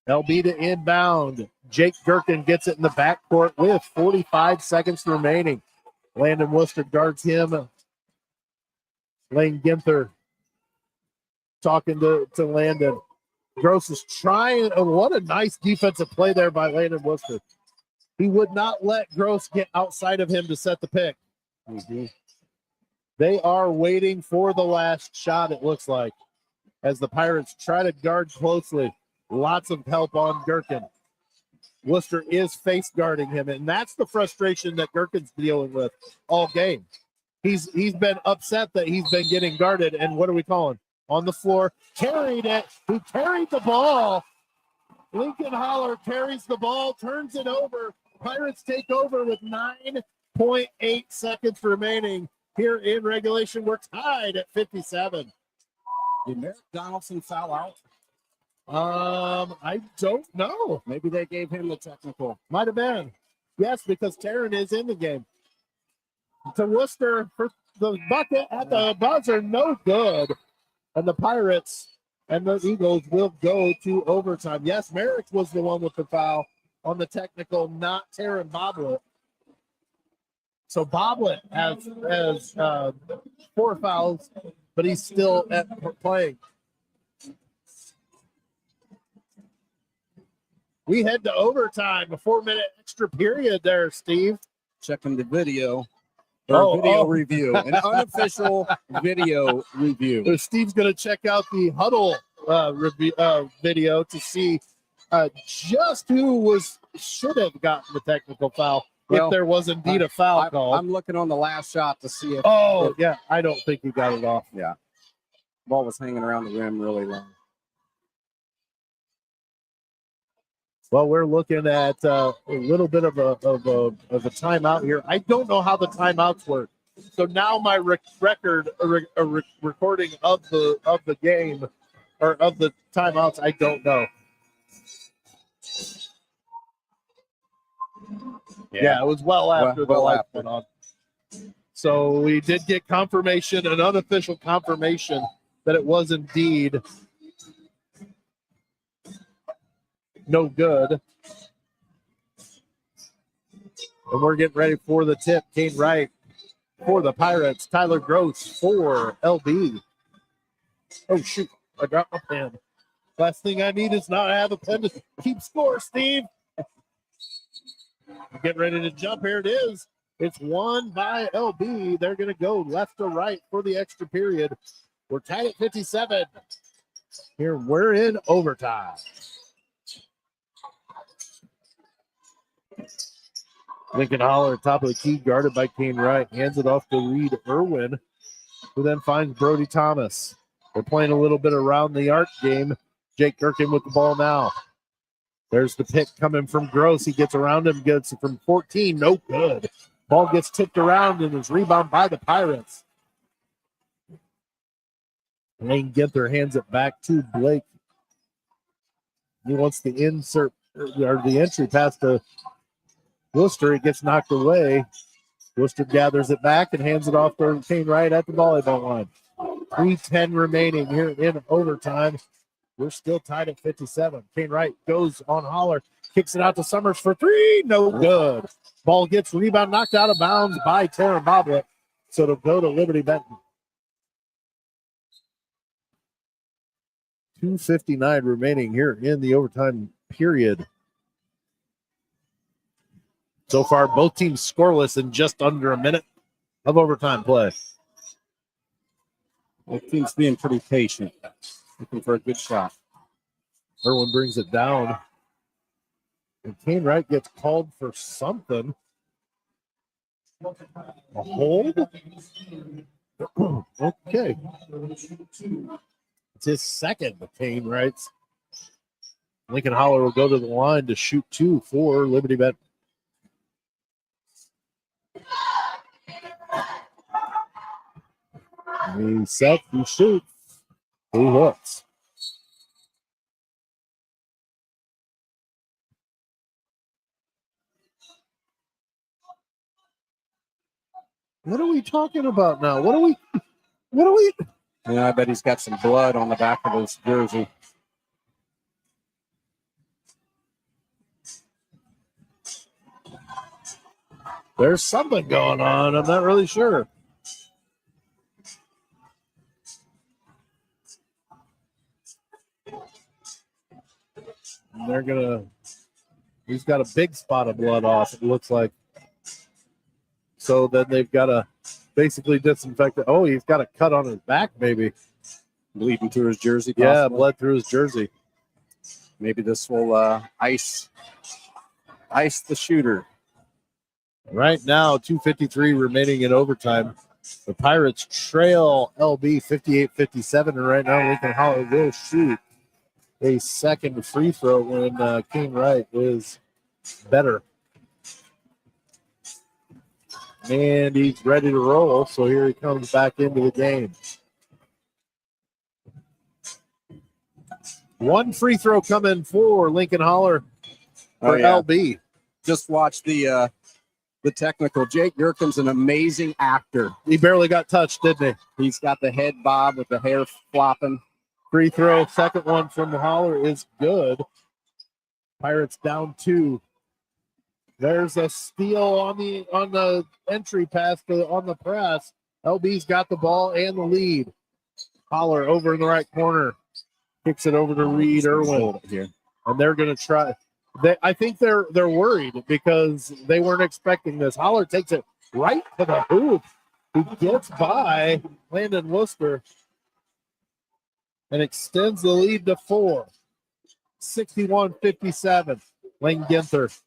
LB to inbound. Jake Durkin gets it in the backcourt with 45 seconds remaining. Landon Worcester guards him. Lane Ginther talking to Landon. Gross is trying. Oh, what a nice defensive play there by Landon Worcester. He would not let Gross get outside of him to set the pick. Mm-hmm. They are waiting for the last shot, it looks like, as the Pirates try to guard closely. Lots of help on Durkin. Worcester is face guarding him, and that's the frustration that Durkin's dealing with all game. He's been upset that he's been getting guarded, and what are we calling? On the floor, carried it. He carried the ball. Lincoln Holler carries the ball, turns it over. Pirates take over with 9.8 seconds remaining here in regulation. We're tied at 57. Did Merrick Donaldson foul out? I don't know. Maybe they gave him the technical. Might have been. Yes, because Taryn is in the game. To Worcester for the bucket at the buzzer, no good. And the Pirates and the Eagles will go to overtime. Yes, Merrick was the one with the foul on the technical, not Taryn Boblet. So Boblet has 4 fouls, but he's still playing. We head to overtime, a 4-minute extra period there, Steve. Checking the video. Video review, an unofficial video review. So Steve's going to check out the huddle video to see just who should have gotten the technical foul if there was indeed a foul call. I'm looking on the last shot to see if. I don't think he got it off. Yeah, ball was hanging around the rim really long. Well, we're looking at a little bit of a timeout here. I don't know how the timeouts work. So now my recording of the game or of the timeouts, I don't know. Yeah, it was well after the lights went on. So we did get confirmation, an unofficial confirmation, that it was indeed no good. And we're getting ready for the tip. Kane Wright for the Pirates. Tyler Gross for LB. Oh, shoot. I dropped my pen. Last thing I need is not have a pen to keep score, Steve. Getting ready to jump. Here it is. It's won by LB. They're going to go left to right for the extra period. We're tied at 57. Here we're in overtime. Lincoln Holler, top of the key, guarded by Kane Wright. Hands it off to Reed Irwin, who then finds Brody Thomas. They're playing a little bit around the arc game. Jake Gherkin with the ball now. There's the pick coming from Gross. He gets around him, gets it from 14. No good. Ball gets tipped around and is rebounded by the Pirates. Lane Ginther hands it back to Blake. He wants the insert or the entry pass to Worcester. It gets knocked away. Worcester gathers it back and hands it off to Kane Wright at the volleyball line. 3:10 remaining here in overtime. We're still tied at 57. Kane Wright goes on Holler, kicks it out to Summers for three. No good. Ball gets rebound, knocked out of bounds by Taryn Boblet. So it'll go to Liberty-Benton. 2:59 remaining here in the overtime period. So far, both teams scoreless in just under a minute of overtime play. Both teams being pretty patient, looking for a good shot. Irwin brings it down. And Kane Wright gets called for something. A hold? Okay. It's his second, Kane Wright's. Lincoln Holler will go to the line to shoot two for Liberty-Benton. He sets, he shoots, he hooks. What are we talking about now? What are we? Yeah, I bet he's got some blood on the back of his jersey. There's something going on. I'm not really sure. And he's got a big spot of blood off, it looks like. So then they've got to basically disinfect it. Oh, he's got a cut on his back, maybe. Bleeding through his jersey. Yeah, possibly. bled through his jersey. Maybe this will ice the shooter. Right now, 2:53 remaining in overtime. The Pirates trail LB 58-57, and right now Lincoln Holler will shoot a second free throw when Kane Wright is better. And he's ready to roll, so here he comes back into the game. One free throw coming for Lincoln Holler for LB. Just watch the technical. Jake Gherkin's an amazing actor. He barely got touched, didn't he? He's got the head bob with the hair flopping. Free throw, second one from Holler is good. Pirates down two. There's a steal on the entry pass on the press. LB's got the ball and the lead. Holler over in the right corner. Kicks it over to Reed Irwin here. And they're going to try. I think they're worried because they weren't expecting this. Holler takes it right to the hoop. He gets by Landon Worcester and extends the lead to 4. 61-57. Lane Ginther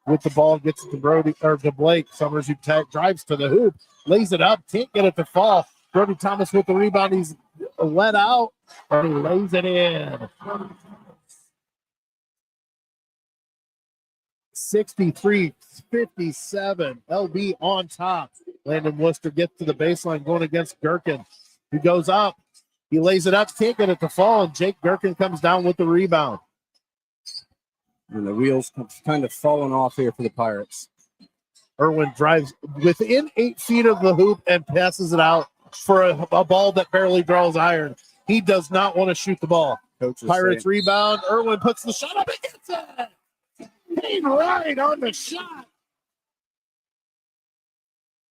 with the ball, gets it to Brody or to Blake. Summers, who drives to the hoop, lays it up, can't get it to fall. Brody Thomas with the rebound. He's let out, and he lays it in. 63-57. LB on top. Landon Worcester gets to the baseline going against Gherkin. He goes up. He lays it up, can't get it to fall, and Jake Gherkin comes down with the rebound. And the wheels kind of falling off here for the Pirates. Irwin drives within 8 feet of the hoop and passes it out for a ball that barely draws iron. He does not want to shoot the ball. Pirates rebound. Irwin puts the shot up and gets it. He's right on the shot.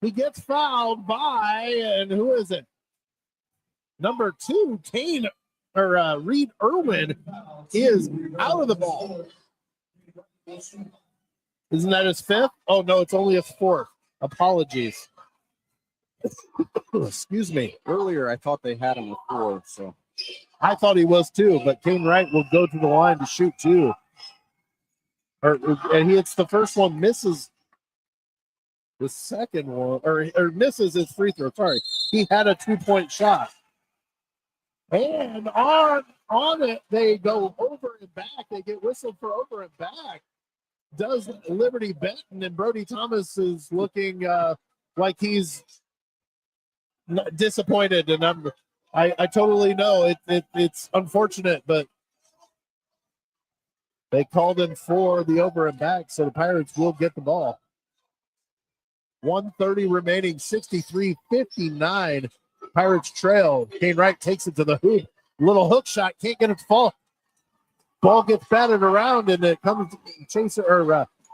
He gets fouled by, and who is it? Number 2, Reed Irwin is out of the ball. Isn't that his 5th? Oh, no, it's only his 4th. Apologies. Excuse me. Earlier, I thought they had him with 4, so. I thought he was too, but Kane Wright will go to the line to shoot 2. And he hits the first one, misses the second one, or misses his free throw. Sorry. He had a 2-point shot. And on it, they go over and back. They get whistled for over and back. Does Liberty-Benton, and Brody Thomas is looking like he's disappointed. And I totally know it's unfortunate, but they called him for the over and back, so the Pirates will get the ball. 1:30 remaining, 63-59. Pirates trail. Kane Wright takes it to the hoop. Little hook shot, can't get it to fall. Ball gets batted around, and it comes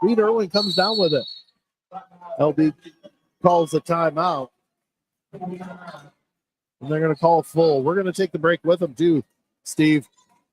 Reed Irwin comes down with it. LB calls a timeout. And they're going to call full. We're going to take the break with them too, Steve.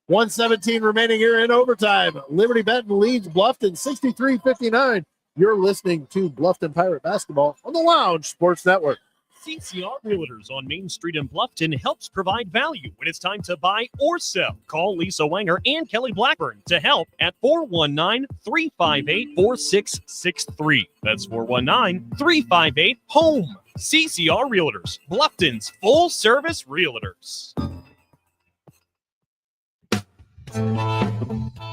1:17 remaining here in overtime. Liberty-Benton leads Bluffton 63-59. You're listening to Bluffton Pirate Basketball on the Lounge Sports Network. CCR Realtors on Main Street in Bluffton helps provide value when it's time to buy or sell. Call Lisa Wanger and Kelly Blackburn to help at 419-358-4663. That's 419-358-HOME. CCR Realtors, Bluffton's full-service realtors.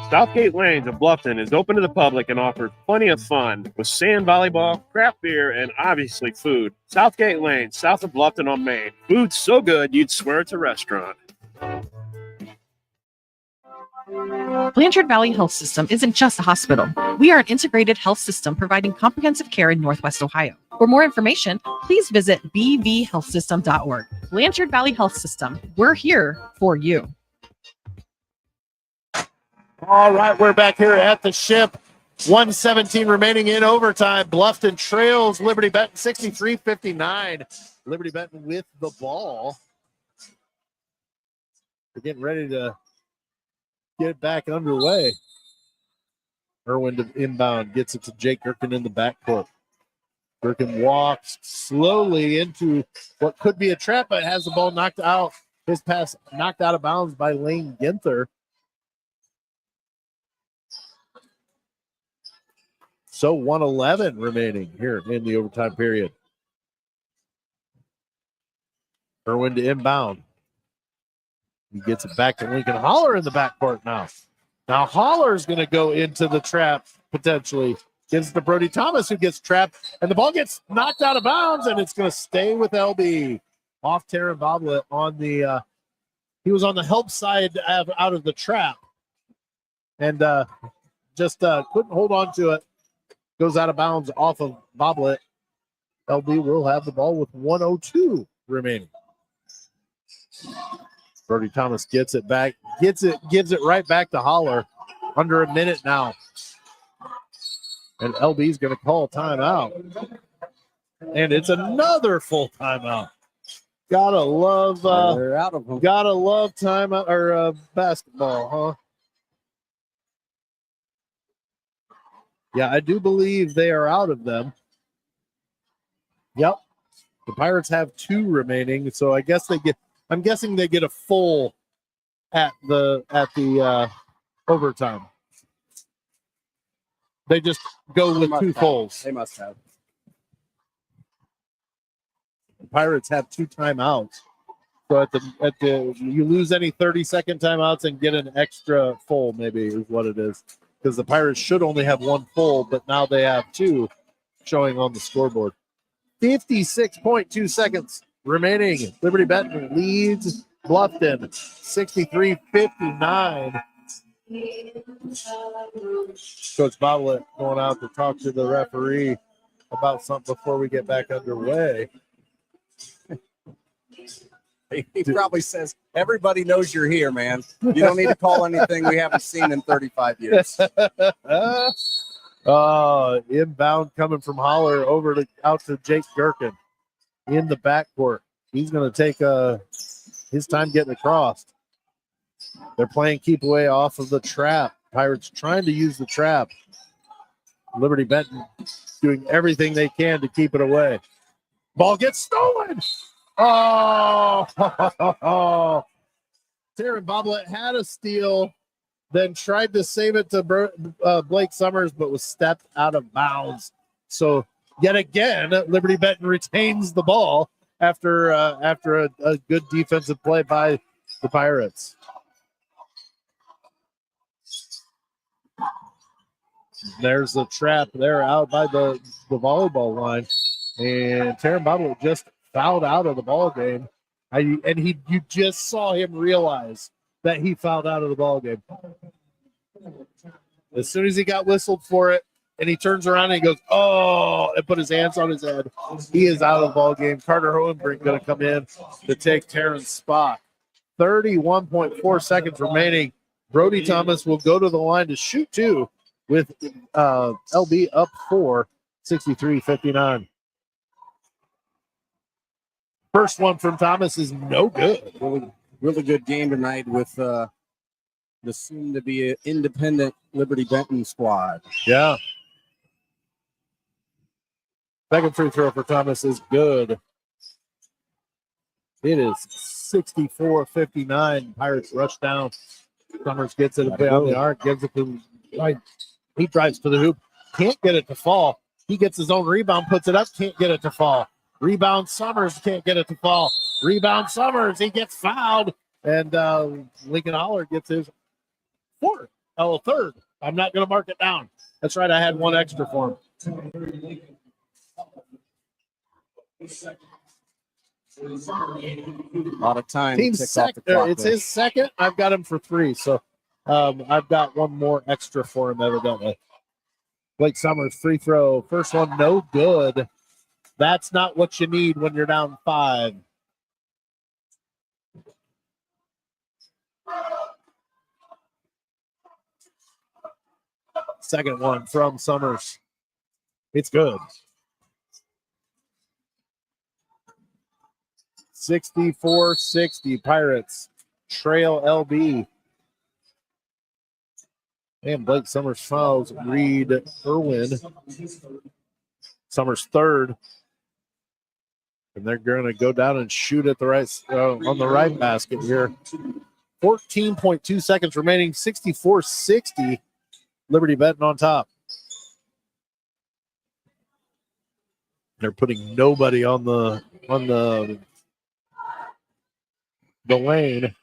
Southgate Lanes of Bluffton is open to the public and offers plenty of fun with sand volleyball, craft beer, and obviously food. Southgate Lanes, south of Bluffton on Main. Food's so good you'd swear it's a restaurant. Blanchard Valley Health System isn't just a hospital. We are an integrated health system providing comprehensive care in Northwest Ohio. For more information, please visit bvhealthsystem.org. Blanchard Valley Health System, we're here for you. All right, we're back here at the Ship. 1:17 remaining in overtime. Bluffton trails Liberty-Benton 63-59. Liberty-Benton with the ball. They're getting ready to get it back underway. Irwin to inbound, gets it to Jake Gherkin in the backcourt. Gherkin walks slowly into what could be a trap, but has the ball knocked out. His pass knocked out of bounds by Lane Ginther. So 1:11 remaining here in the overtime period. Irwin to inbound. He gets it back to Lincoln Holler in the backcourt now. Now Holler's going to go into the trap potentially. Gives it to Brody Thomas, who gets trapped, and the ball gets knocked out of bounds, and it's going to stay with LB. Off Taron Boblet on the he was on the help side out of the trap, and just couldn't hold on to it. Goes out of bounds off of Boblet. LB will have the ball with 1:02 remaining. Brody Thomas gets it back, gives it right back to Holler. Under a minute now. And LB's going to call timeout. And it's another full timeout. Gotta love they're out of them. Gotta love timeout or basketball, huh? Yeah, I do believe they are out of them. Yep. The Pirates have 2 remaining, so I'm guessing they get a full at the overtime. They just go with 2 fulls. They must have. The Pirates have 2 timeouts. So at the you lose any 30-second timeouts and get an extra full, maybe is what it is. Because the Pirates should only have 1 full, but now they have 2 showing on the scoreboard. 56.2 seconds remaining. Liberty-Benton leads Bluffton 63-59. Coach Boblet going out to talk to the referee about something before we get back underway. He probably says, everybody knows you're here, man. You don't need to call anything we haven't seen in 35 years. Inbound coming from Holler out to Jake Gherkin in the backcourt. He's going to take his time getting across. They're playing keep away off of the trap. Pirates trying to use the trap. Liberty-Benton doing everything they can to keep it away. Ball gets stolen. Oh, Taryn Boblet had a steal, then tried to save it to Blake Summers, but was stepped out of bounds. So yet again, Liberty-Benton retains the ball after a good defensive play by the Pirates. There's the trap there out by the volleyball line, and Taryn Boblet just fouled out of the ball game. You just saw him realize that he fouled out of the ball game. As soon as he got whistled for it, and he turns around and he goes, oh, and put his hands on his head. He is out of the ball game. Carter Hohenbrink going to come in to take Taryn's spot. 31.4 seconds remaining. Brody Thomas will go to the line to shoot two with LB up 4, 63-59. First one from Thomas is no good. Really good game tonight with the soon-to-be independent Liberty-Benton squad. Yeah. Second free throw for Thomas is good. It is 64-59. Pirates rush down. Summers gets it on the arc, gives it to right. He drives to the hoop. Can't get it to fall. He gets his own rebound, puts it up, can't get it to fall. Rebound Summers, can't get it to fall. Rebound Summers, he gets fouled. And Lincoln Holler gets his third. I'm not going to mark it down. That's right, I had one extra for him. A lot of time. Team's second. It's his second. I've got him for 3. So I've got one more extra for him, evidently. Blake Summers, free throw. First one, no good. That's not what you need when you're down 5. Second one from Summers. It's good. 64-60. Pirates trail LB. And Blake Summers fouls Reed Irwin. Summers third. And they're going to go down and shoot at the right on the right basket here. 14.2 seconds remaining. 64-60. Liberty-Benton on top. They're putting nobody on the lane.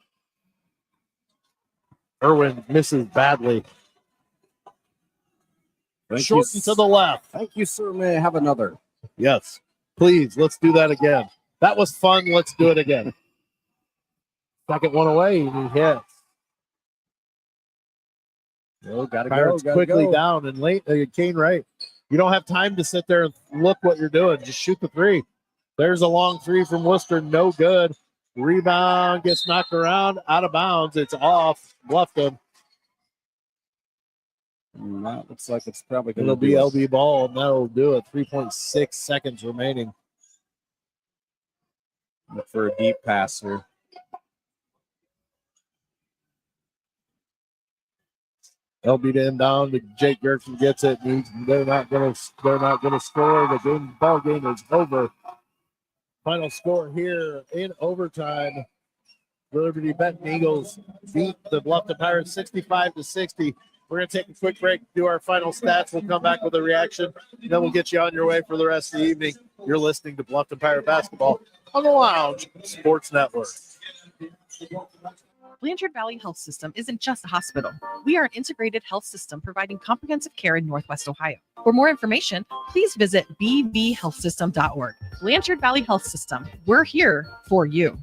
Irwin misses badly. Shorten to the left. Thank you, sir. May I have another? Yes. Please, let's do that again. That was fun. Let's do it again. Second one away, and he hits. Oh, gotta Pirates go. Quickly down, and late. Kane Wright. You don't have time to sit there and look what you're doing. Just shoot the 3. There's a long 3 from Worcester. No good. Rebound gets knocked around, out of bounds. It's off. Bluffton. That looks like it's probably going It'll to be LB ball, and that'll do it. 3.6 seconds remaining. Look for a deep pass here. LB to inbound. Jake Gertson gets it. They're not going to score. The ball game is over. Final score here in overtime. The Liberty-Benton Eagles beat the Bluffton Pirates 65-60. We're going to take a quick break, do our final stats. We'll come back with a reaction. Then we'll get you on your way for the rest of the evening. You're listening to Bluffton Pirate Basketball on the Lounge Sports Network. Blanchard Valley Health System isn't just a hospital. We are an integrated health system providing comprehensive care in Northwest Ohio. For more information, please visit bbhealthsystem.org. Blanchard Valley Health System. We're here for you.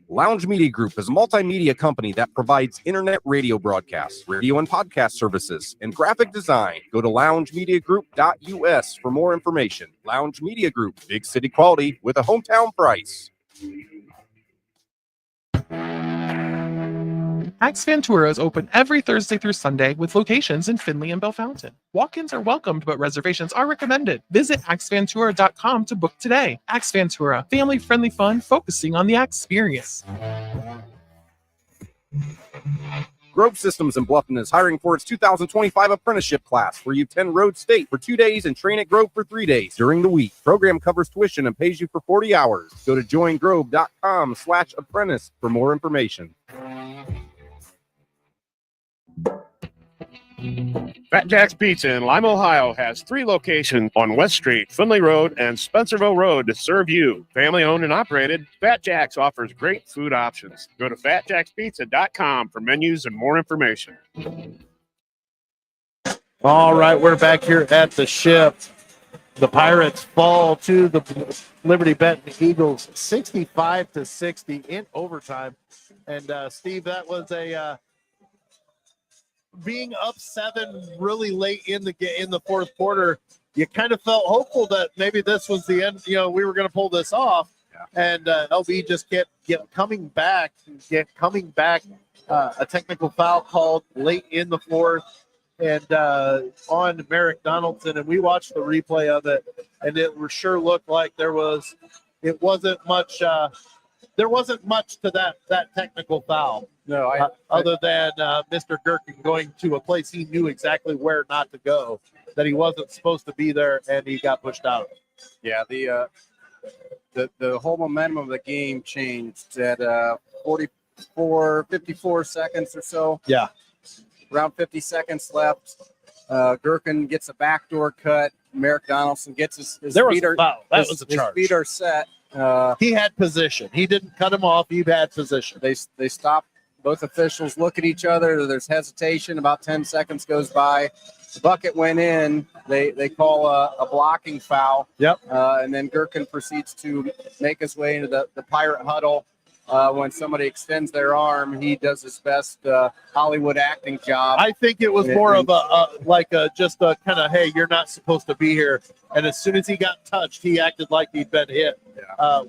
Lounge Media Group is a multimedia company that provides internet radio broadcasts, radio and podcast services, and graphic design. Go to loungemediagroup.us for more information. Lounge Media Group, big city quality with a hometown price. Axe Ventura is open every Thursday through Sunday with locations in Findlay and Bellefontaine. Walk-ins are welcomed, but reservations are recommended. Visit axventura.com to book today. Axe Ventura, family-friendly fun focusing on the experience. Grove Systems in Bluffton is hiring for its 2025 apprenticeship class, where you attend Road State for 2 days and train at Grove for 3 days during the week. Program covers tuition and pays you for 40 hours. Go to joingrove.com/apprentice for more information. Fat Jack's Pizza in Lime, Ohio has 3 locations on West Street, Findlay Road, and Spencerville Road to serve you. Family owned and operated, Fat Jack's offers great food options. Go to fatjackspizza.com for menus and more information. All right, we're back here at the Ship. The Pirates fall to the Liberty-Benton Eagles 65-60 in overtime. And Steve, that was a being up 7 really late in the fourth quarter. You kind of felt hopeful that maybe this was the end. You know, we were going to pull this off. Yeah. And LB just get coming back. A technical foul called late in the fourth, and on Merrick Donaldson. And we watched the replay of it, and it sure looked like there wasn't much to that technical foul. No, other than Mr. Gherkin going to a place he knew exactly where not to go, that he wasn't supposed to be there, and he got pushed out. Yeah, the whole momentum of the game changed at 54 seconds or so. Yeah. Around 50 seconds left. Gherkin gets a backdoor cut. Merrick Donaldson gets his there feet was a foul. That was a charge. His feet are set. He had position. He didn't cut him off. He had position. They stopped. Both officials look at each other. There's hesitation. About 10 seconds goes by. The bucket went in. They call a blocking foul. Yep. And then Gherkin proceeds to make his way into the Pirate huddle. When somebody extends their arm, he does his best Hollywood acting job. I think it was more of just a kind of, hey, you're not supposed to be here. And as soon as he got touched, he acted like he'd been hit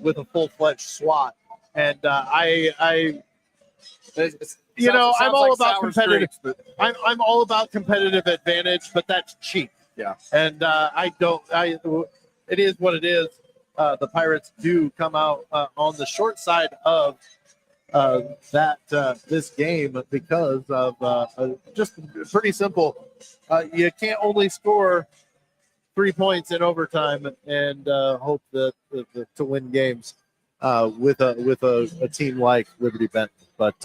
with a full-fledged swat. And I'm all about competitive. I'm all about competitive advantage, but that's cheap. Yeah. And it is what it is. The Pirates do come out on the short side of this game because of just pretty simple. You can't only score 3 points in overtime and hope that to win games with a team like Liberty-Benton. But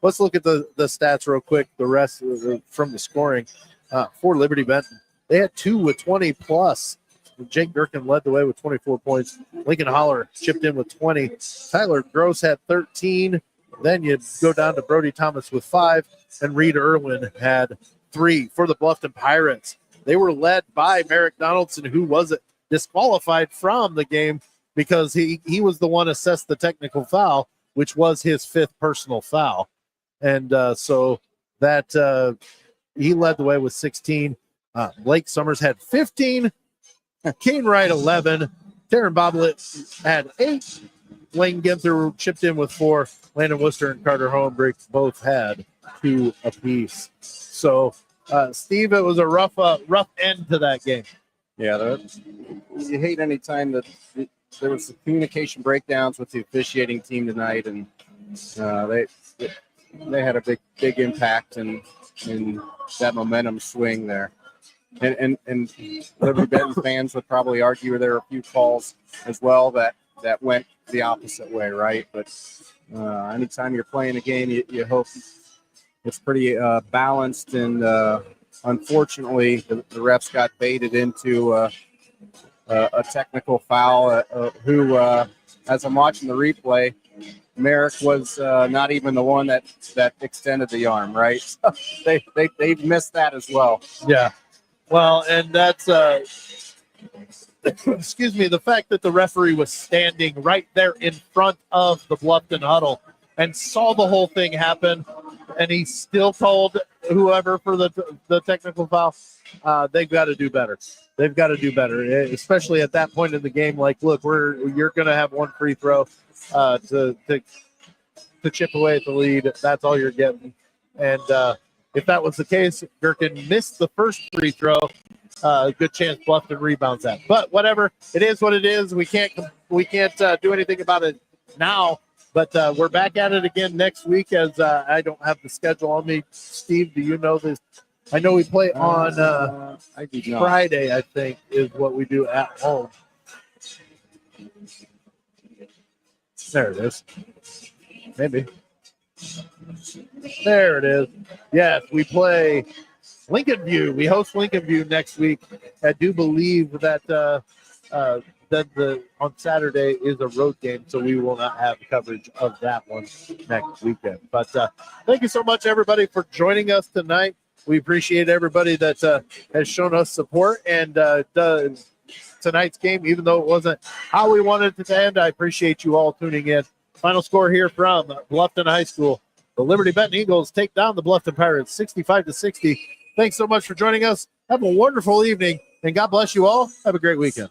let's look at the stats real quick. The rest from the scoring for Liberty-Benton, they had 2 with 20 plus. Jake Gherkin led the way with 24 points. Lincoln Holler chipped in with 20. Tyler Gross had 13. Then you go down to Brody Thomas with 5. And Reed Irwin had 3 for the Bluffton Pirates. They were led by Merrick Donaldson, who was disqualified from the game because he was the one assessed the technical foul, which was his 5th personal foul. And so that he led the way with 16. Blake Summers had 15. Kane Wright, 11. Taryn Boblet had 8. Lane Ginther chipped in with 4. Landon Worcester and Carter Hohenbrink both had 2 apiece. So, Steve, it was a rough end to that game. Yeah, you hate any time that there was some communication breakdowns with the officiating team tonight, and they had a big impact in that momentum swing there. And Liberty-Benton fans would probably argue there are a few calls as well that went the opposite way, right? But anytime you're playing a game, you hope it's pretty balanced. And unfortunately, the refs got baited into a technical foul. Who, as I'm watching the replay, Merrick was not even the one that extended the arm, right? So they missed that as well. Yeah. Well, and that's excuse me, the fact that the referee was standing right there in front of the Bluffton huddle and saw the whole thing happen, and he still called whoever for the technical foul. They've got to do better. They've got to do better, especially at that point in the game. Like, look, you're going to have one free throw to chip away at the lead. That's all you're getting. And if that was the case, Gherkin missed the first free throw. Good chance Bluffton rebounds that. But whatever, it is what it is. We can't do anything about it now. But we're back at it again next week. As I don't have the schedule on me. Steve, do you know this? I know we play on Friday, I think, is what we do at home. There it is. Maybe. There it is. Yes, we play Lincoln View. We host Lincoln View next week. I do believe that on Saturday is a road game, so we will not have coverage of that one next weekend. But thank you so much, everybody, for joining us tonight. We appreciate everybody that has shown us support. And tonight's game, even though it wasn't how we wanted it to end, I appreciate you all tuning in. Final score here from Bluffton High School. The Liberty-Benton Eagles take down the Bluffton Pirates 65-60. Thanks so much for joining us. Have a wonderful evening, and God bless you all. Have a great weekend.